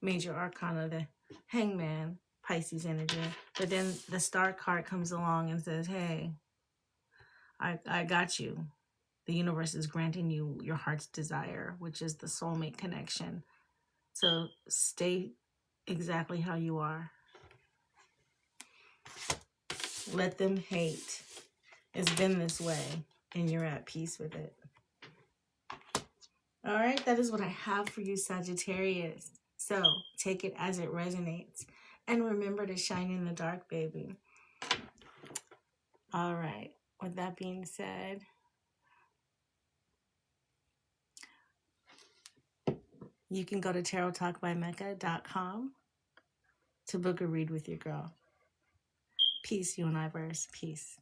major arcana, the Hangman, Pisces energy. But then the Star card comes along and says, hey, I got you. The universe is granting you your heart's desire, which is the soulmate connection. So stay exactly how you are. Let them hate. It's been this way, and you're at peace with it. All right, that is what I have for you, Sagittarius. So take it as it resonates. And remember to shine in the dark, baby. All right, with that being said, you can go to TAROTTALKBYMECCA.com to book a read with your girl. Peace, you and I verse. Peace.